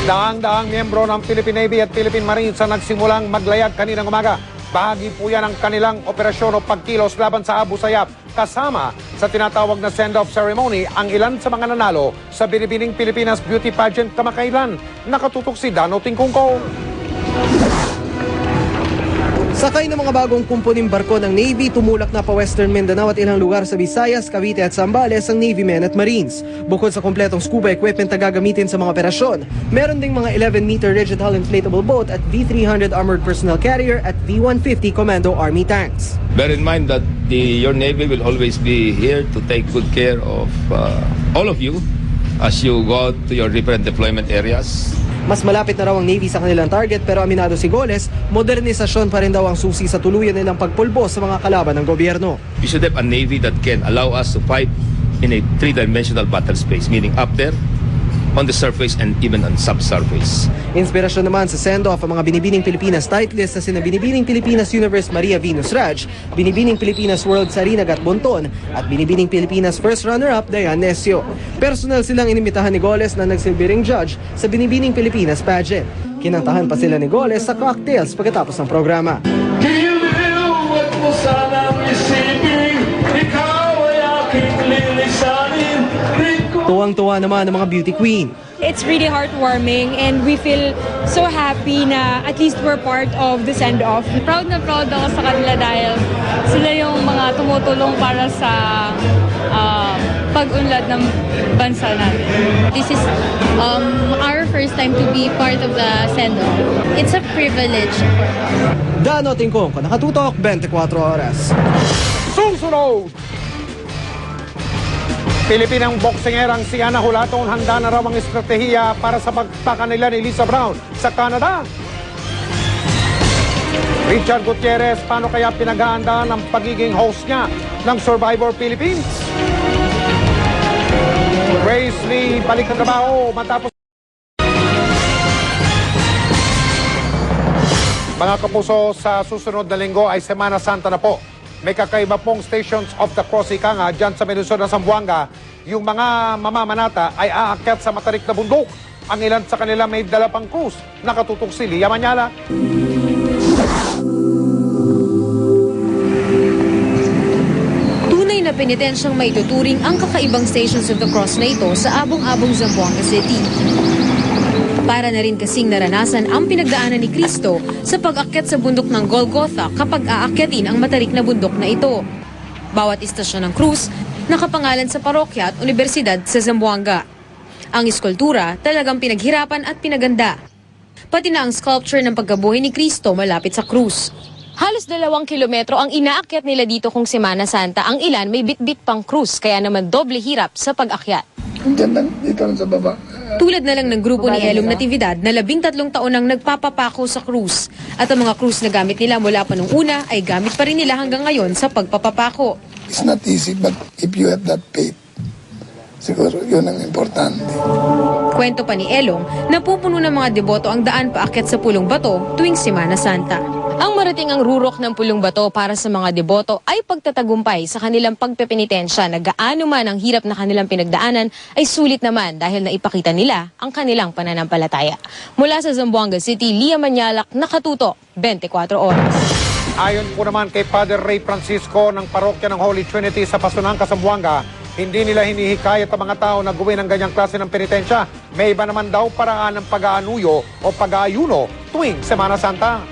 Daang-daang miyembro ng Philippine Navy at Philippine Marines ang nagsimulang maglayag kaninang umaga. Bahagi po yan ng kanilang operasyon o pagkilos laban sa Abu Sayyaf. Kasama sa tinatawag na send-off ceremony ang ilan sa mga nanalo sa Binibining Pilipinas Beauty Pageant kamakailan. Nakatutok si Dano Tingkungko. Sakay ng mga bagong kumpuning barko ng Navy, tumulak na pa Western Mindanao at ilang lugar sa Visayas, Cavite at Zambales ang Navy men at Marines. Bukod sa kompletong scuba equipment na gagamitin sa mga operasyon, meron ding mga 11-meter rigid hull inflatable boat at V-300 armored personnel carrier at V-150 Commando Army tanks. Bear in mind that your Navy will always be here to take good care of all of you as you go to your different deployment areas. Mas malapit na raw ang Navy sa kanilang target pero aminado si Goles, modernisasyon pa rin daw ang susi sa tuluyan nilang pagpulbo sa mga kalaban ng gobyerno. We should have a Navy that can allow us to fight in a three-dimensional battle space, meaning up there, on the surface, and even on subsurface. Inspirasyon naman sa send-off ang mga Binibining Pilipinas titleist na sina Binibining Pilipinas Universe Maria Venus Raj, Binibining Pilipinas World Sarina Gat Bonton, at Binibining Pilipinas First Runner-Up Dayan Nesio. Personal silang inimitahan ni Goles na nagsilbiring judge sa Binibining Pilipinas pageant. Kinantahan pa sila ni Goles sa cocktails pagkatapos ng programa. Tuwang-tuwa naman ang mga beauty queen. It's really heartwarming and we feel so happy na at least we're part of the send-off. Proud na proud ako sa kanila dahil sila yung mga tumutulong para sa pag-unlad ng bansa natin. This is our first time to be part of the send-off. It's a privilege. Dano Tingkong, Nakatutok, 24 Oras. Susunod! Pilipinang boksingerang si Ana Hulaton handa na raw ang estratehiya para sa pagtaka nila ni Lisa Brown sa Canada. Richard Gutierrez, paano kaya pinaghahandaan ang pagiging host niya ng Survivor Philippines? Grace Lee, balik na trabaho matapos. Mga kapuso, sa susunod na linggo ay Semana Santa na po. May kakaiba pong Stations of the Cross ika nga dyan sa Menuso ng Zamboanga. Yung mga mamamanata ay aakyat sa matarik na bundok. Ang ilan sa kanila may dala pang krus. Nakatutok si Lia Manyala. Tunay na penitensyang maituturing ang kakaibang Stations of the Cross na ito sa abong-abong Zamboanga City. Para na rin kasing naranasan ang pinagdaanan ni Cristo sa pag-akyat sa bundok ng Golgotha kapag aakyatin ang matarik na bundok na ito. Bawat istasyon ng krus nakapangalan sa parokya at universidad sa Zamboanga. Ang iskultura talagang pinaghirapan at pinaganda. Pati na ang sculpture ng pagkabuhay ni Cristo malapit sa krus. Halos 2 kilometro ang inaakyat nila dito kung Semana Santa. Ang ilan may bitbit pang krus kaya naman doble hirap sa pag-akyat. Dito lang sa baba. Tulad na lang ng grupo ni Elong Natividad na 13 taon nang nagpapapako sa krus. At ang mga krus na gamit nila mula pa nung una ay gamit pa rin nila hanggang ngayon sa pagpapapako. It's not easy, but if you have that faith, siguro yun ang importante. Kwento pa ni Elong, napupuno ng mga deboto ang daan paakyat sa Pulong Bato tuwing Semana Santa. Ang marating ang rurok ng Pulong Bato para sa mga deboto ay pagtatagumpay sa kanilang pagpepenitensya na gaano man ang hirap na kanilang pinagdaanan ay sulit naman dahil naipakita nila ang kanilang pananampalataya. Mula sa Zamboanga City, Lia Manyalak, nakatuto 24 oras. Ayon po naman kay Father Ray Francisco ng parokya ng Holy Trinity sa Pasunang, Zamboanga, hindi nila hinihikayat ang mga tao na gawin ang ganyang klase ng penitensya. May iba naman daw paraan ng pag-aanuyo o pag-aayuno tuwing Semana Santa.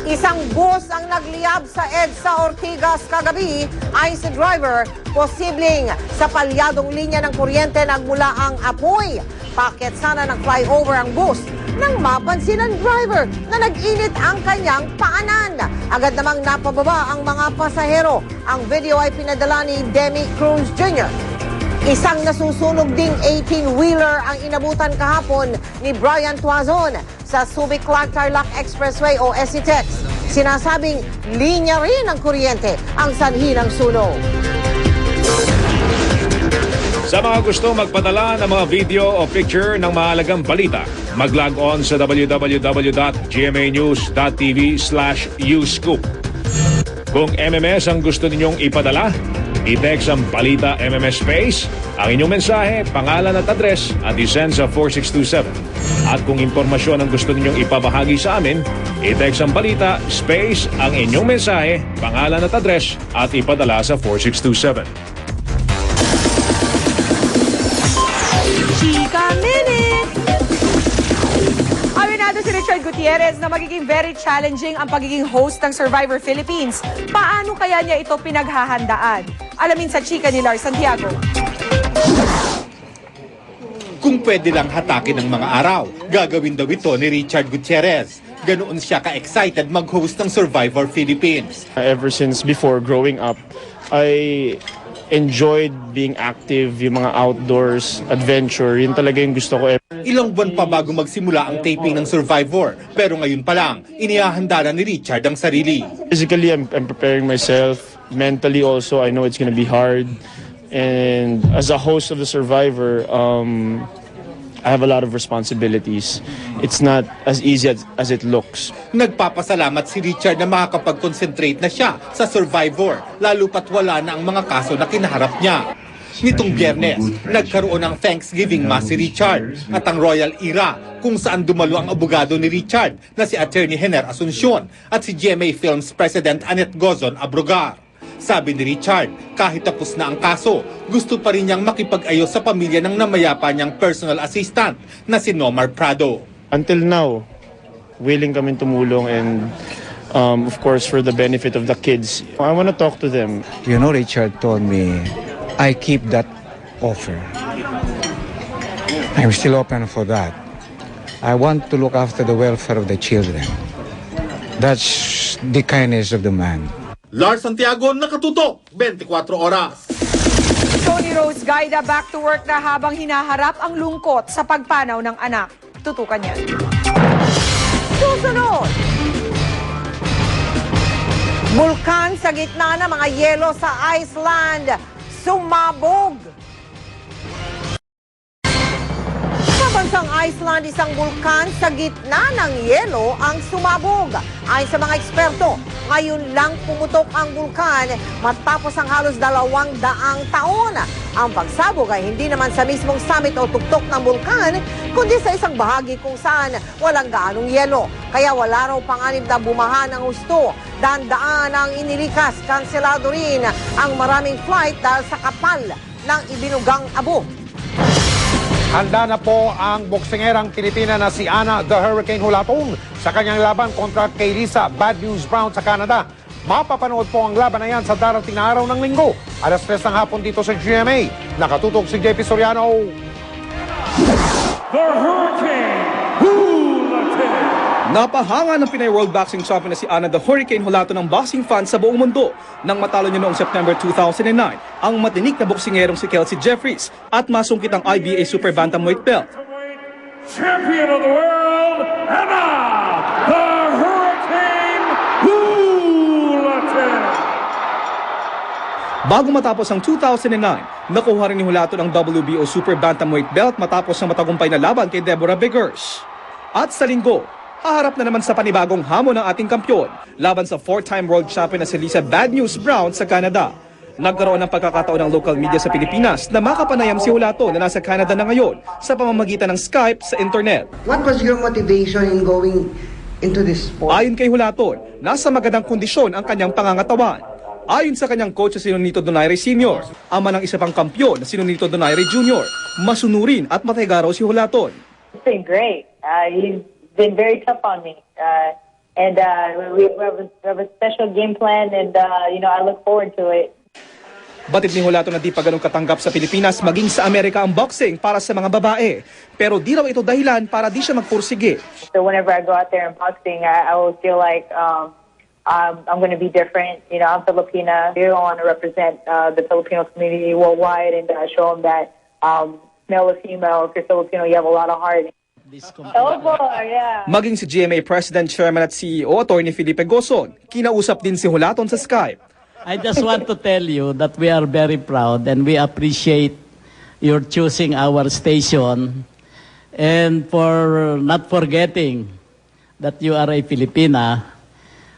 Isang bus ang nagliyab sa EDSA Ortigas kagabi ay si driver. Posibleng sa palyadong linya ng kuryente nagmula ang apoy. Paket sana ng flyover ang bus nang mapansin ng driver na nag-init ang kanyang paanan. Agad namang napababa ang mga pasahero. Ang video ay pinadala ni Demi Cruz Jr. Isang nasusunog ding 18-wheeler ang inabutan kahapon ni Brian Tuazon sa Subic-Clark-Tarlac Expressway o SCTEX. Sinasabing linya rin ng kuryente ang sanhi ng sunog. Sa mga gusto magpadala ng mga video o picture ng mahalagang balita, mag-log on sa www.gmanews.tv/uscoop. Kung MMS ang gusto ninyong ipadala, i-text ang balita MMS Space, ang inyong mensahe, pangalan at address at i-send sa 4627. At kung impormasyon ang gusto ninyong ipabahagi sa amin, i-text ang balita Space, ang inyong mensahe, pangalan at address at ipadala sa 4627. Chika Minute! Aminado si Richard Gutierrez na magiging very challenging ang pagiging host ng Survivor Philippines. Paano kaya niya ito pinaghahandaan? Alamin sa chika ni Lars Santiago. Kung pwede lang hatakin ng mga araw, gagawin daw ito ni Richard Gutierrez. Ganoon siya ka-excited mag-host ng Survivor Philippines. Ever since before growing up, I enjoyed being active, yung mga outdoors, adventure, yun talaga yung gusto ko. Ilang buwan pa bago magsimula ang taping ng Survivor, pero ngayon pa lang, inihahanda na ni Richard ang sarili. Physically, I'm preparing myself. Mentally also, I know it's gonna be hard. And as a host of the Survivor, I have a lot of responsibilities. It's not as easy as it looks. Nagpapasalamat si Richard na makakapag-concentrate na siya sa Survivor, lalo pat wala na ang mga kaso na kinaharap niya. Nitong Biyernes, nagkaroon ng Thanksgiving Mass si Richard at ang Royal Era kung saan dumalo ang abogado ni Richard na si Attorney Henner Asuncion at si GMA Films President Annette Gozon Abrogar. Sabi ni Richard, kahit tapos na ang kaso, gusto pa rin niyang makipag-ayos sa pamilya ng namayapa niyang personal assistant na si Nomar Prado. Until now, willing kami tumulong and of course for the benefit of the kids. I want to talk to them. You know, Richard told me, I keep that offer. I'm still open for that. I want to look after the welfare of the children. That's the kindness of the man. Lars Santiago, nakatutok, 24 oras. Tony Rose Gaida back to work na habang hinaharap ang lungkot sa pagpanaw ng anak. Tutukan niya. Susunod! Bulkan sa gitna ng mga yelo sa Iceland. Sumabog! Sa bansang Iceland, isang bulkan sa gitna ng yelo ang sumabog. Ayon sa mga eksperto, ngayon lang pumutok ang bulkan matapos ang halos 200 taon. Ang pagsabog ay hindi naman sa mismong summit o tuktok ng bulkan, kundi sa isang bahagi kung saan walang gaanong yelo. Kaya wala raw panganib na bumaha ng husto. Daan-daan ang inilikas, kanselado rin ang maraming flight dahil sa kapal ng ibinugang abo. Handa na po ang boksingerang Pilipina na si Ana the Hurricane Hulaton sa kanyang laban kontra kay Lisa Bad News Brown sa Canada. Mapapanood po ang laban na yan sa darating na araw ng linggo. Alas 3 ng hapon dito sa GMA. Nakatutok si JP Soriano. The Hurricane Hulaton. Napahanga ng Pinay World Boxing Champion na si Ana the Hurricane Hulaton ng boxing fans sa buong mundo nang matalo niya noong September 2009 ang matinik na boksingerong si Kelsey Jeffries at masungkit ang IBA Super Bantamweight belt. Champion of the world, Ana the Hurricane Hulaton. Bago matapos ang 2009, nakuha rin ni Hulaton ang WBO Super Bantamweight belt matapos ang matagumpay na laban kay Deborah Biggers. At sa linggo, haharap na naman sa panibagong hamon ng ating kampyon laban sa 4-time world champion na si Lisa Bad News Brown sa Canada. Nagkaroon ng pagkakataon ng local media sa Pilipinas na makapanayam si Hulaton na nasa Canada na ngayon sa pamamagitan ng Skype sa internet. What was your motivation in going into this sport? Ayon kay Hulaton, nasa magandang kondisyon ang kanyang pangangatawan. Ayon sa kanyang coach na si Nonito Donaire Sr., ama ng isa pang kampyon na si Nonito Donaire Jr., masunurin at matahiga raw si Hulaton. It's been great. He's been very tough on me. We have a special game plan and, I look forward to it. Batid ni Hulaton na di pa ganun katanggap sa Pilipinas maging sa Amerika ang boxing para sa mga babae. Pero di raw ito dahilan para di siya magpursige. So whenever I go out there in boxing, I will feel like I'm going to be different. I'm Filipina. I want to represent the Filipino community worldwide and show them that male or female, if you're Filipino, you have a lot of heart. Maging si GMA President, Chairman at CEO, Atty. Felipe Gozon, kinausap din si Hulaton sa Skype. I just want to tell you that we are very proud and we appreciate your choosing our station and for not forgetting that you are a Filipina.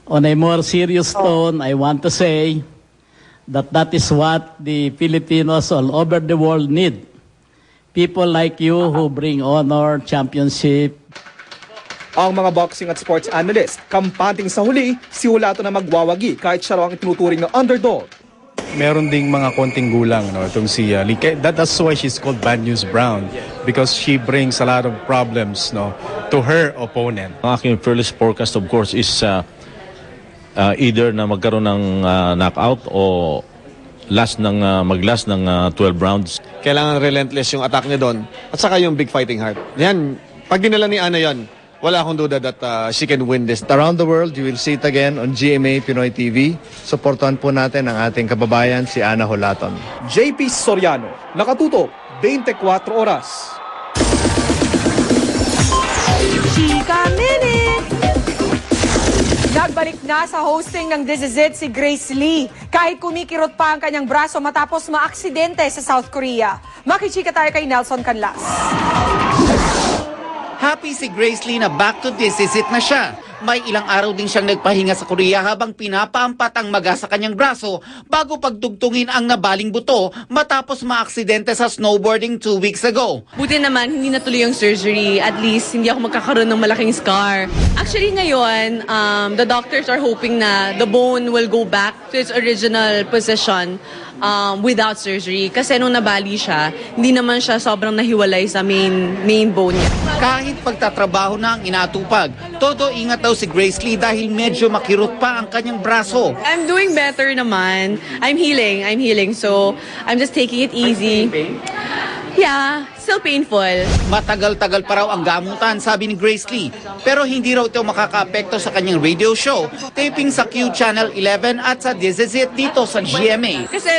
On a more serious tone, I want to say that that is what the Filipinos all over the world need. People like you who bring honor, championship. Ang mga boxing at sports analyst, kampanting sa huli, si Hulaton na magwawagi kahit siya raw ang tinuturing na underdog. Meron ding mga konting gulang, no, itong si that's why she's called Bad News Brown, because she brings a lot of problems, no, to her opponent. Ang aking fearless forecast, of course, is either na magkaroon ng knockout o mag-last ng 12 rounds. Kailangan relentless yung attack niya doon at saka yung big fighting heart. Yan, pag dinala ni Ana yan, wala akong duda that she can win this. Around the world, you will see it again on GMA Pinoy TV. Suportahan po natin ang ating kababayan, si Ana Hulaton. JP Soriano, nakatutok, 24 oras. Chika Minute! Nagbalik na sa hosting ng This Is It si Grace Lee. Kahit kumikirot pa ang kanyang braso matapos maaksidente sa South Korea. Makichika tayo kay Nelson Canlas. Happy si Grace Lee na back to This Is It na siya. May ilang araw din siyang nagpahinga sa Korea habang pinapaampat ang maga sa kanyang braso bago pagdugtungin ang nabaling buto matapos maaksidente sa snowboarding 2 weeks ago. Buti naman, hindi natuloy yung surgery. At least, hindi ako magkakaroon ng malaking scar. Actually, ngayon, the doctors are hoping na the bone will go back to its original position without surgery. Kasi nung nabali siya, hindi naman siya sobrang nahiwalay sa main bone niya. Kahit pagtatrabaho na ang inatupag, todo ingat daw si Grace Lee dahil medyo makirot pa ang kanyang braso. I'm doing better naman. I'm healing. So, I'm just taking it easy. Yeah, still painful. Matagal-tagal pa raw ang gamutan, sabi ni Grace Lee. Pero hindi raw ito makaka-apekto sa kanyang radio show, taping sa Q Channel 11 at sa This Is It dito sa GMA. Kasi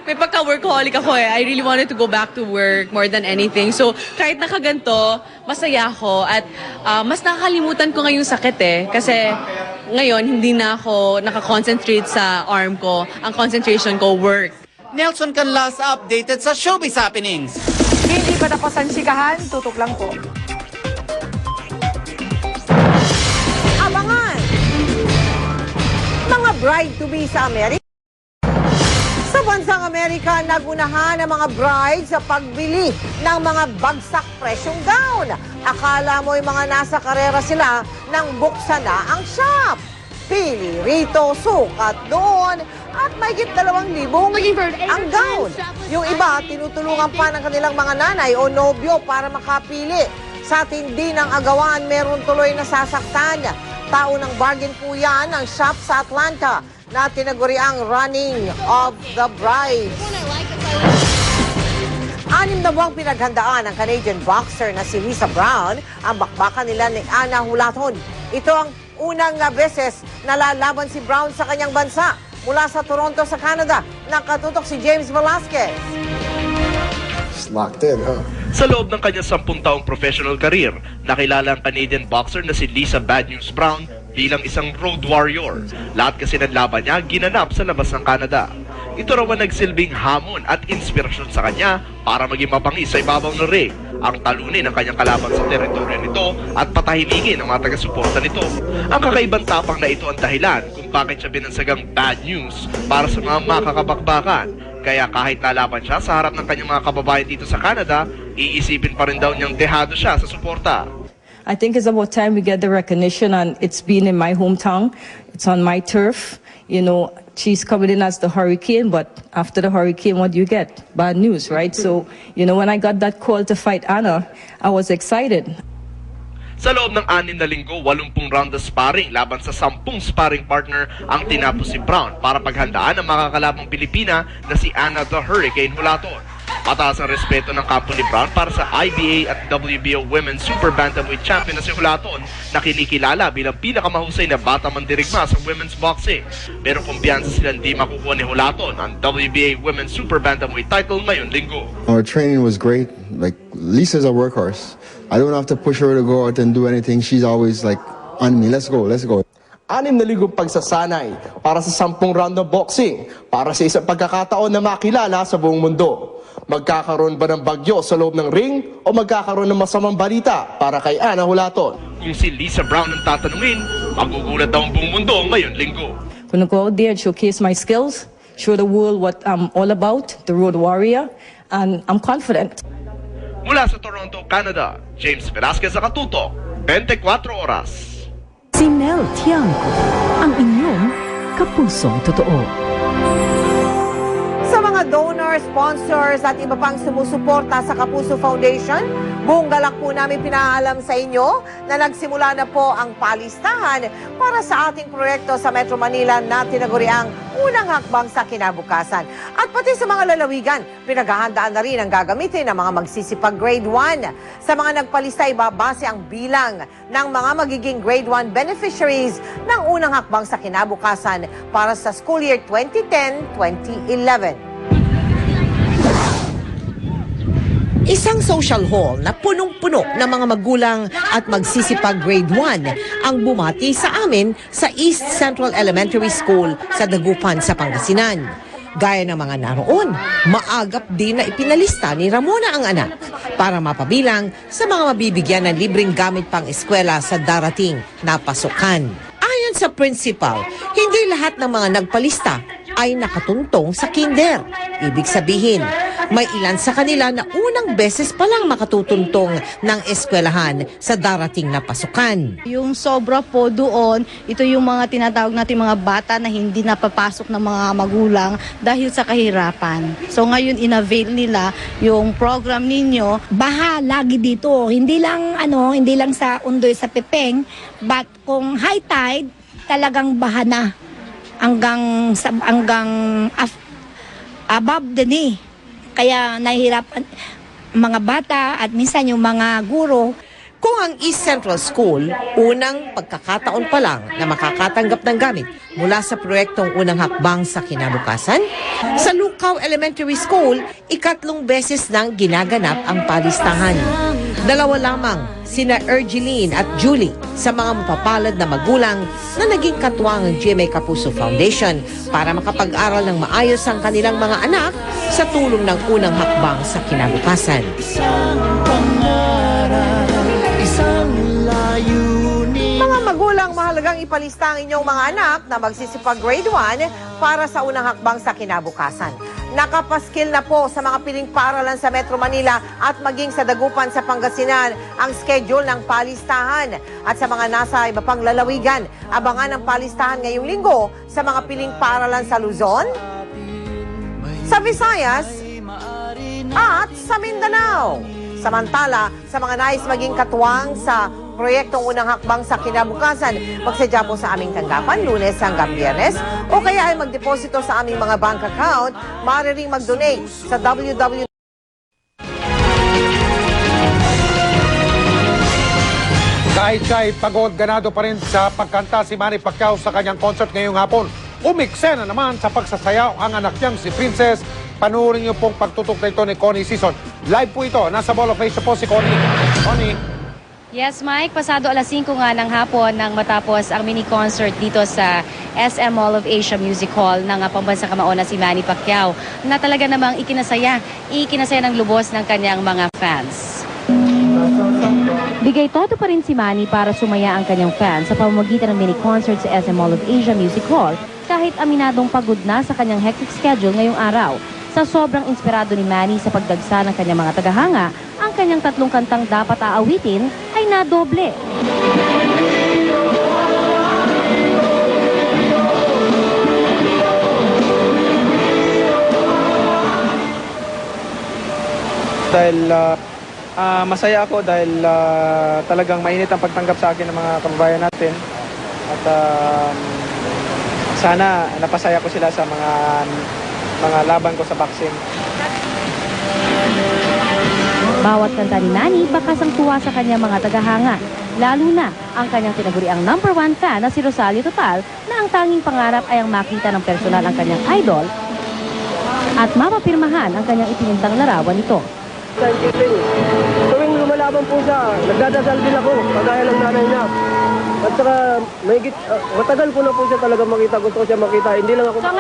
may pagka-workaholic ako eh. I really wanted to go back to work more than anything. So, kahit nakaganto, masaya ako at mas nakakalimutan ko ngayong sakit eh. Kasi ngayon, hindi na ako nakakoncentrate sa arm ko. Ang concentration ko, work. Nelson Canlas updated sa Showbiz Happenings. Hindi pa tapos ang chikahan, tutok lang po. Abangan! Mga bride-to-be sa Amerika. Sa bansang Amerika, nagunahan ang mga bride sa pagbili ng mga bagsak presyong gown. Akala mo yung mga nasa karera sila nang buksan na ang shop. Pili rito, sukat doon, at mahigit 2,000 ang gown. Yung iba, tinutulungan pa ng kanilang mga nanay o nobyo para makapili. Sa tindi ng agawan, meron tuloy na sasaktan. Tao ng bargain po yan ang shop sa Atlanta na tinaguriang Running of the Brides. 6 na buwang pinaghandaan ng Canadian boxer na si Lisa Brown ang bakbakan nila ni Ana Hulaton. Ito ang unang beses na lalaban si Brown sa kanyang bansa. Mula sa Toronto sa Canada, nakatutok si James Velasquez. Locked in, huh? Sa loob ng kanyang 10 taong professional career, nakilala ang Canadian boxer na si Lisa Bad News Brown bilang isang road warrior. Lahat kasi ng laban niya ginanap sa labas ng Canada. Ito raw ang nagsilbing hamon at inspirasyon sa kanya para maging mabangis sa ibabaw ng ring, ang talunin ng kanyang kalaban sa teritoryo nito at patahimigin ang mga taga-suporta nito. Ang kakaibang tapang na ito ang dahilan kung bakit siya binansagang bad news para sa mga makakabakbakan. Kaya kahit nalaban siya sa harap ng kanyang mga kababayan dito sa Canada, iisipin pa rin daw niyang dehado siya sa suporta. I think it's about time we get the recognition, and it's been in my hometown. It's on my turf. You know, she's coming in as the hurricane, but after the hurricane, what do you get? Bad news, right? So, you know, when I got that call to fight Anna, I was excited. Sa loob ng 6 na linggo, 80 round na sparring laban sa 10 sparring partner ang tinapos si Brown para paghandaan ang makakalabang Pilipina na si Ana the Hurricane Hulaton. Mataas ang respeto ng kampo ni Brown para sa IBA at WBO Women's Super Bantamweight Champion na si Hulaton na kinikilala bilang pinakamahusay na bata mandirigma sa women's boxing. Pero kumpiyansa silang di makukuha ni Hulaton ang WBA Women's Super Bantamweight title ngayon linggo. Our training was great. Like, Lisa's a workhorse. I don't have to push her to go out and do anything. She's always like, on me, let's go, let's go. 6 na linggong pagsasanay para sa 10 round ng boxing para sa isang pagkakataon na makilala sa buong mundo. Magkakaroon ba ng bagyo sa loob ng ring o magkakaroon ng masamang balita para kay Ana Hulaton? Kung si Lisa Brown ang tatanungin, magugulat daw ang buong mundo ngayon linggo. Gonna go out there and showcase my skills, show the world what I'm all about, the road warrior, and I'm confident. Mula sa Toronto, Canada, James Velasquez sa Katutok, 24 Oras. Si Mel Tiangco, ang inyong kapusong totoo. Sa mga donors, sponsors at iba pang sumusuporta sa Kapuso Foundation, buong galak po namin pinaalam sa inyo na nagsimula na po ang palistahan para sa ating proyekto sa Metro Manila na tinaguriang unang hakbang sa kinabukasan. At pati sa mga lalawigan, pinaghahandaan na rin ang gagamitin ng mga magsisipag grade 1. Sa mga nagpalista, ibabase ang bilang ng mga magiging grade 1 beneficiaries ng unang hakbang sa kinabukasan para sa school year 2010-2011. Isang social hall na punong-puno ng mga magulang at magsisipag grade 1 ang bumati sa amin sa East Central Elementary School sa Dagupan sa Pangasinan. Gaya ng mga naroon, maagap din na ipinalista ni Ramona ang anak para mapabilang sa mga mabibigyan ng libreng gamit pang eskwela sa darating na pasukan. Ayon sa principal, hindi lahat ng mga nagpalista ay nakatuntong sa kinder. Ibig sabihin, may ilan sa kanila na unang beses palang makatutuntong ng eskwelahan sa darating na pasukan. Yung sobra po doon, ito yung mga tinatawag natin mga bata na hindi napapasok ng mga magulang dahil sa kahirapan. So ngayon inavail nila yung program ninyo. Baha lagi dito, hindi lang sa Undoy sa Pepeng, but kung high tide, talagang baha na hanggang above the knee. Kaya nahihirapan mga bata at minsan yung mga guro. Kung ang East Central School, unang pagkakataon pa lang na makakatanggap ng gamit mula sa proyektong unang hakbang sa kinabukasan, sa Lucaw Elementary School, 3 beses nang ginaganap ang palistahan. Dalawa lamang, sina Ergeline at Julie, sa mga mapapalad na magulang na naging katuwang ng GMA Kapuso Foundation para makapag-aral ng maayos ang kanilang mga anak sa tulong ng unang hakbang sa kinabukasan. Mga magulang, mahalagang ipalista ang inyong mga anak na magsisipag grade 1 para sa unang hakbang sa kinabukasan. Nakapaskil na po sa mga piling paaralan sa Metro Manila at maging sa Dagupan sa Pangasinan ang schedule ng palistahan. At sa mga nasa iba pang lalawigan, abangan ang palistahan ngayong linggo sa mga piling paaralan sa Luzon, sa Visayas, at sa Mindanao. Samantala, sa mga nais maging katuwang sa proyektong unang hakbang sa kinabukasan, magsadya po sa aming tanggapan Lunes hanggang Biyernes o kaya ay magdeposito sa aming mga bank account, maaari ring mag-donate sa www. Kahit pagod, ganado pa rin sa pagkanta si Manny Pacquiao sa kanyang concert ngayong hapon. Umiksena naman sa pagsasayaw ang anak niyang si Princess. Panuorin niyo pong pagtutok na ito ni Connie Season. Live po ito. Nasa Ball of Asia po si Connie. Connie. Yes, Mike. Pasado alas 5 nga ng hapon nang matapos ang mini concert dito sa SM Mall of Asia Music Hall ng pambansang kamao na si Manny Pacquiao na talaga namang ikinasaya ng lubos ng kanyang mga fans. Bigay todo pa rin si Manny para sumaya ang kanyang fans sa pamamagitan ng mini concert sa SM Mall of Asia Music Hall kahit aminadong pagod na sa kanyang hectic schedule ngayong araw. Sa sobrang inspirado ni Manny sa pagdagsa ng kanyang mga tagahanga, ang kanyang 3 kantang dapat aawitin ay nadoble. Dahil masaya ako dahil talagang mainit ang pagtanggap sa akin ng mga kababayan natin. At sana napasaya ko sila sa mga laban ko sa boxing. Bawat kanta ni Manny bakas ang tuwa sa kanyang mga tagahanga. Lalo na ang kanyang tinaguriang number 1 fan na si Rosario Total na ang tanging pangarap ay ang makita ng personal ang kanyang idol at mapapirmahan ang kanyang itinintang larawan nito. Tuwing lumalaban po siya, nagdadasal din ako, kagaya ng nanay niya. At saka, matagal ko na po siya talaga makita, gusto ko siya makita, hindi lang ako... So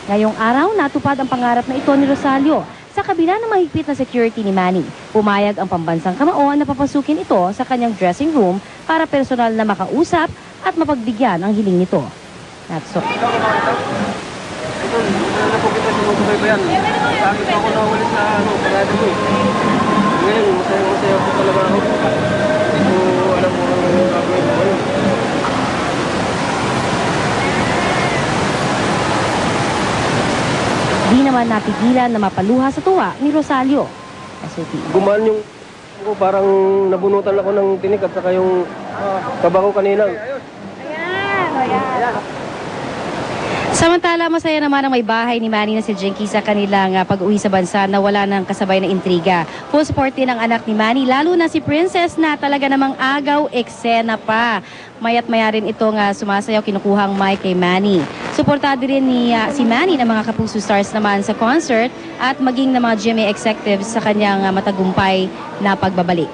ngayong araw, natupad ang pangarap na ito ni Rosario. Sa kabila ng mahigpit na security ni Manny, pumayag ang pambansang kamao na papasukin ito sa kanyang dressing room para personal na makausap at mapagbigyan ang hiling nito. That's all. Di naman napigilan na mapaluha sa tuwa ni Rosario. Gumaan yung parang nabunutan ako ng tinik at saka yung kabango kanina. Samantala, masaya naman ang may bahay ni Manny na si Jinky sa kanilang pag-uwi sa bansa na wala ng kasabay na intriga. Full support din ang anak ni Manny, lalo na si Princess na talaga namang agaw eksena pa. Maya't maya rin itong sumasayaw kinukuhang mic kay Manny. Suportado rin si Manny ng mga Kapuso Stars naman sa concert at maging ng mga GMA executives sa kanyang matagumpay na pagbabalik.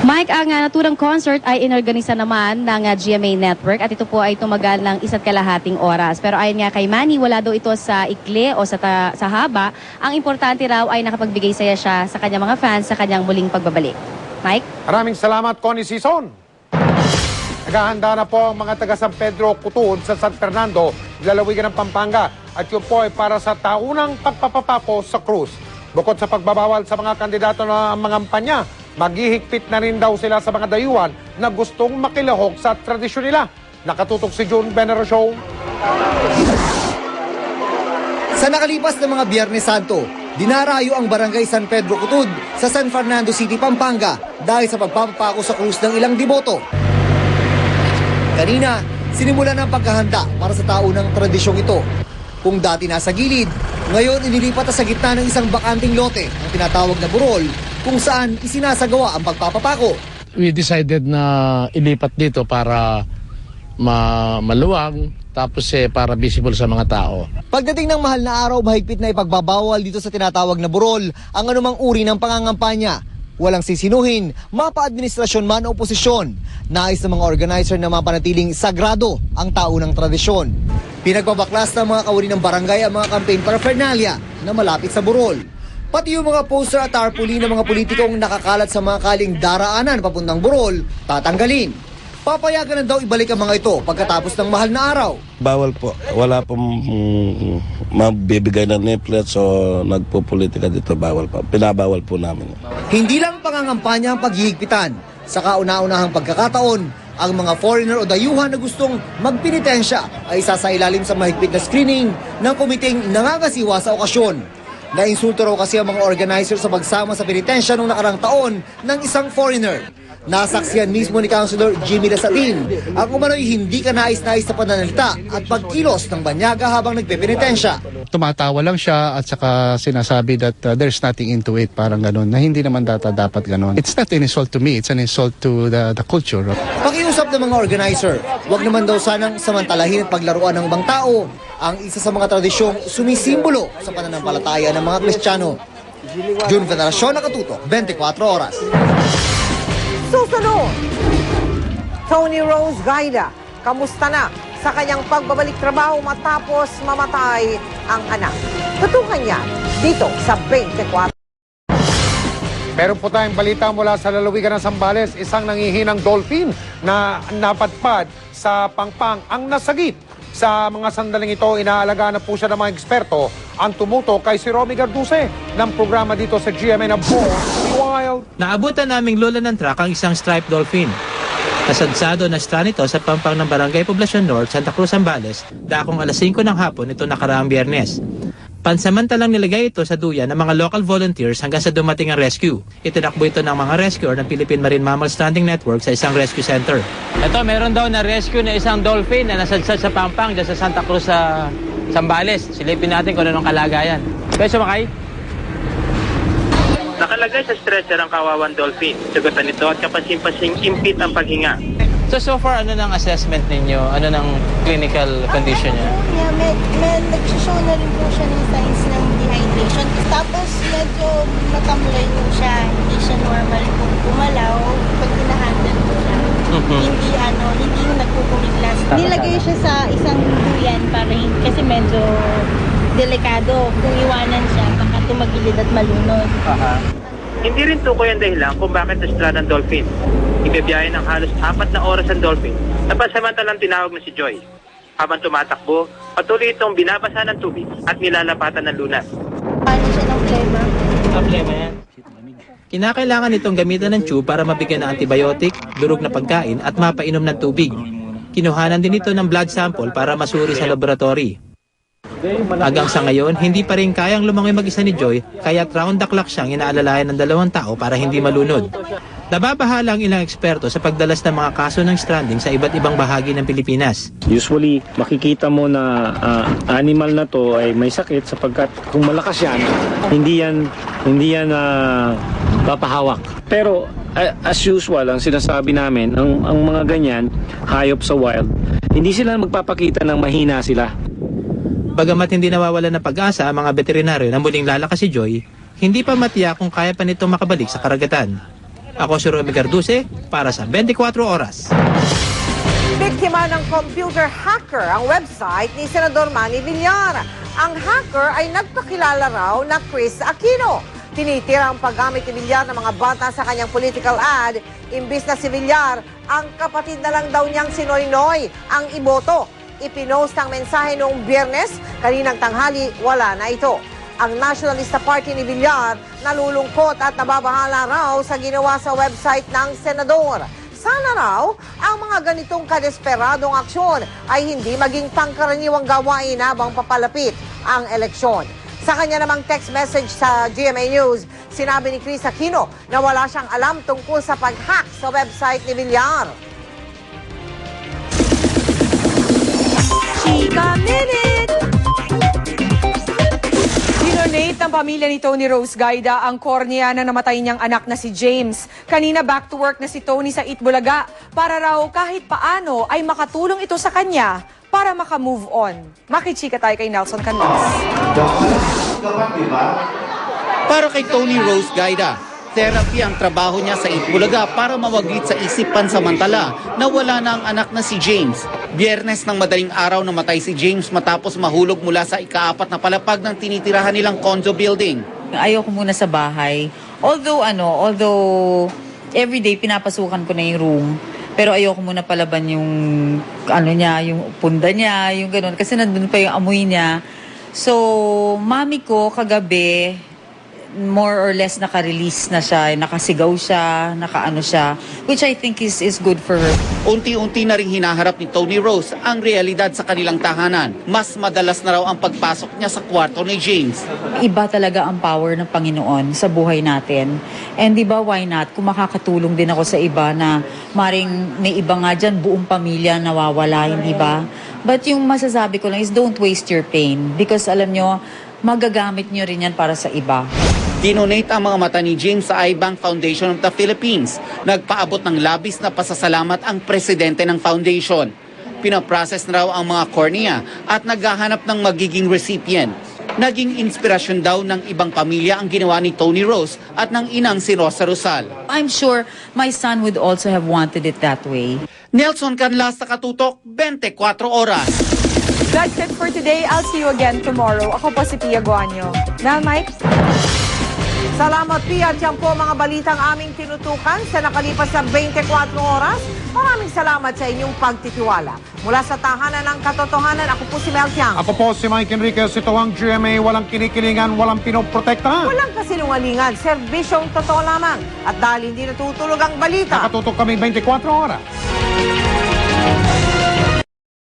Mike, ang naturang concert ay inorganisa naman ng GMA Network at ito po ay tumagal ng 1.5 oras. Pero ayon nga kay Manny, wala daw ito sa ikli o sa haba. Ang importante raw ay nakapagbigay saya siya sa kanyang mga fans sa kanyang muling pagbabalik. Mike? Maraming salamat, Connie Season. Naghahanda na po ang mga taga San Pedro Kutuod sa San Fernando, lalawigan ng Pampanga. At yun po ay para sa taunang pagpapapapo sa krus. Bukod sa pagbabawal sa mga kandidato na mangampanya, maghihigpit na rin daw sila sa mga dayuhan na gustong makilahok sa tradisyon nila. Nakatutok si June Venero Show. Sa nakalipas na mga Biyernes Santo, dinarayo ang Barangay San Pedro Kutud sa San Fernando City, Pampanga dahil sa pagpapapako sa krus ng ilang deboto. Kanina, sinimulan ang paghahanda para sa taunang tradisyong ito. Kung dati nasa gilid, ngayon inilipat sa gitna ng isang bakanting lote ang tinatawag na burol kung saan isinasagawa ang pagpapapako. We decided na ilipat dito para maluwag tapos para visible sa mga tao. Pagdating ng mahal na araw, mahigpit na ipagbabawal dito sa tinatawag na burol ang anumang uri ng pangangampanya. Walang sisinuhin, mapa-administrasyon man o oposisyon. Nais ng mga organizer na mapanatiling sagrado ang taunang tradisyon. Pinagbabaklas ng mga kawani ng barangay ang mga campaign paraphernalia na malapit sa burol. Pati yung mga poster at tarpaulin ng mga politikong nakakalat sa mga kaling daraanan papuntang burol, tatanggalin. Papayagan na daw ibalik ang mga ito pagkatapos ng mahal na araw. Bawal po. Wala pong mabibigay na leaflets o nagpo-politika dito. Bawal pa. Pinabawal po namin. Hindi lang pangangampanya ang paghihigpitan. Sa kauna-unahang pagkakataon, ang mga foreigner o dayuhan na gustong magpenitensya ay isasailalim sa mahigpit na screening ng komiteng nangangasiwa sa okasyon. Nainsulto raw kasi ang mga organizer sa pagsama sa penitensya noong nakarang taon ng isang foreigner. Nasaksihan mismo ni Councilor Jimmy Lasatin ang umano'y hindi ka nais-nais na pananalita at pagkilos ng banyaga habang nagpepenitensya. Tumatawa lang siya at saka sinasabi that there's nothing into it, parang ganun, na hindi naman dapat ganun. It's not an insult to me, it's an insult to the culture. Pakiusap ng mga organizer, wag naman daw sanang samantalahin at paglaruan ng ibang tao ang isa sa mga tradisyong sumisimbolo sa pananampalataya ng mga Kristiyano. June Veneracion, Nakatutok, 24 Oras. Susunod, Tony Rose Gaida, kamusta na sa kanyang pagbabalik trabaho matapos mamatay ang anak? Tutukan niya dito sa 24. Meron po tayong balita mula sa lalawigan ng Zambales, isang nangihinang dolphin na napadpad sa Pangpang ang nasagip. Sa mga sandaling ito, inaalagaan na po siya ng mga eksperto ang tumuto kay si Romy Garduse ng programa dito sa GMA na Born Wild. Naabutan naming lula ng truck ang isang striped dolphin. Nasadsado na stra nito sa pampang ng Barangay Poblacion North, Santa Cruz, Zambales, dakong alas 5 ng hapon ito nakaraang Biyernes. Pansamantalang nilagay ito sa duyan ng mga local volunteers hanggang sa dumating ang rescue. Itinakbo ito ng mga rescuer ng Philippine Marine Mammal Stranding Network sa isang rescue center. Ito, meron daw na rescue na isang dolphin na nasadsad sa pampang dyan sa Santa Cruz sa Zambales. Silipin natin kung anong kalagayan. Pwede sumakay? Nakalagay sa stretcher ang kawawang dolphin. Sugatan nito at kapansin-pansing impit ang paghinga. So far, ano ng assessment ninyo? Ano ng clinical condition niya? May nag-show na rin po siya ng signs ng dehydration. Tapos medyo matamlay po siya. Hindi siya normal kung gumalaw. Pag hinahandle po siya. Hindi nagkukumiglas. Nilagay siya sa isang duyan para kasi medyo delikado. Kung iwanan siya, baka tumagilid at malunod. Hindi rin tukoy ang dahilan kung bakit nastra ng dolphin. Ibibiyahe ng halos 4 na oras ang dolphin na pansamantalang tinawag na si Joy. Habang tumatakbo, patuloy itong binabasa ng tubig at nilalapatan ng lunas. Paano siya ng plema? Problema yan. Kinakailangan itong gamitan ng tube para mabigyan ng antibiotic, durog na pagkain at mapainom ng tubig. Kinuhanan din ito ng blood sample para masuri sa laboratory. Hanggang sa ngayon, hindi pa rin kayang lumangoy mag-isa ni Joy, kaya't round the clock siyang inaalalayan ng 2 tao para hindi malunod. Nababahala ang ilang eksperto sa pagdalas ng mga kaso ng stranding sa iba't ibang bahagi ng Pilipinas. Usually, makikita mo na animal na to ay may sakit sapagkat kung malakas yan, hindi yan papahawak. Pero as usual, ang sinasabi namin, ang mga ganyan, hayop sa wild, hindi sila magpapakita ng mahina sila. Bagamat hindi nawawala ng pag-asa ang mga veterinaryo na muling lalakas si Joy, hindi pa matiyak kung kaya pa nitong makabalik sa karagatan. Ako si Romy Garduse para sa 24 Oras. Biktima ng computer hacker ang website ni Senador Manny Villar. Ang hacker ay nagpakilala raw na Chris Aquino. Tinitira ang paggamit ni Villar ng mga bata sa kanyang political ad. Imbis na si Villar, ang kapatid na lang daw niyang si Noynoy ang iboto. Ipinost ang mensahe noong Biyernes, kaninang tanghali, wala na ito. Ang Nationalista Party ni Villar nalulungkot at nababahala raw sa ginawa sa website ng senador. Sana raw ang mga ganitong kadesperadong aksyon ay hindi maging pangkaraniwang gawain habang papalapit ang eleksyon. Sa kanya namang text message sa GMA News, sinabi ni Chris Aquino na wala siyang alam tungkol sa pag-hack sa website ni Villar. Chika Minute! Dinonate ng pamilya ni Tony Rose Gaida ang kornea na namatay niyang anak na si James. Kanina back to work na si Tony sa Itbulaga para raw kahit paano ay makatulong ito sa kanya para makamove on. Makichika tayo kay Nelson Canlas. Para kay Tony Rose Gaida, therapy ang trabaho niya sa Itbulaga para mawaglit sa isip pansamantala na wala na ang anak na si James. Biyernes ng madaling araw namatay si James matapos mahulog mula sa ika-4 na palapag ng tinitirahan nilang condo building. Ayoko muna sa bahay. Although everyday pinapasukan ko na yung room, pero ayoko muna palaban yung yung punda niya, yung gano'n kasi nandun pa yung amoy niya. So, mami ko kagabi more or less naka-release na siya, nakasigaw siya, nakaano siya, which I think is good for her. Unti-unti na rin hinaharap ni Tony Rose ang realidad sa kanilang tahanan. Mas madalas na raw ang pagpasok niya sa kwarto ni James. Iba talaga ang power ng Panginoon sa buhay natin. And di ba, why not? Kung makakatulong din ako sa iba na maring may iba nga dyan, buong pamilya nawawala, hindi ba? But yung masasabi ko lang is don't waste your pain because alam nyo, magagamit nyo rin yan para sa iba. Dinonate ang mga mata ni James sa iBank Foundation of the Philippines. Nagpaabot ng labis na pasasalamat ang presidente ng foundation. Pinaprocess na raw ang mga cornea at naghahanap ng magiging recipient. Naging inspirasyon daw ng ibang pamilya ang ginawa ni Tony Rose at ng inang si Rosa Rosal. I'm sure my son would also have wanted it that way. Nelson Canlas, Katutok, 24 Oras. That's it for today. I'll see you again tomorrow. Ako po si Pia Guanyo. Mel, Mike? Salamat, Pia. At yan po mga balitang aming tinutukan sa nakalipas na 24 oras. Maraming salamat sa inyong pagtitiwala. Mula sa tahanan ng katotohanan, ako po si Mel Tiang. Ako po si Mike Enriquez. Ito ang GMA. Walang kinikilingan, walang pinoprotektahan. Walang kasinungalingan, serbisyong totoo lamang. At dahil hindi natutulog ang balita, Nakatutok kami 24 oras.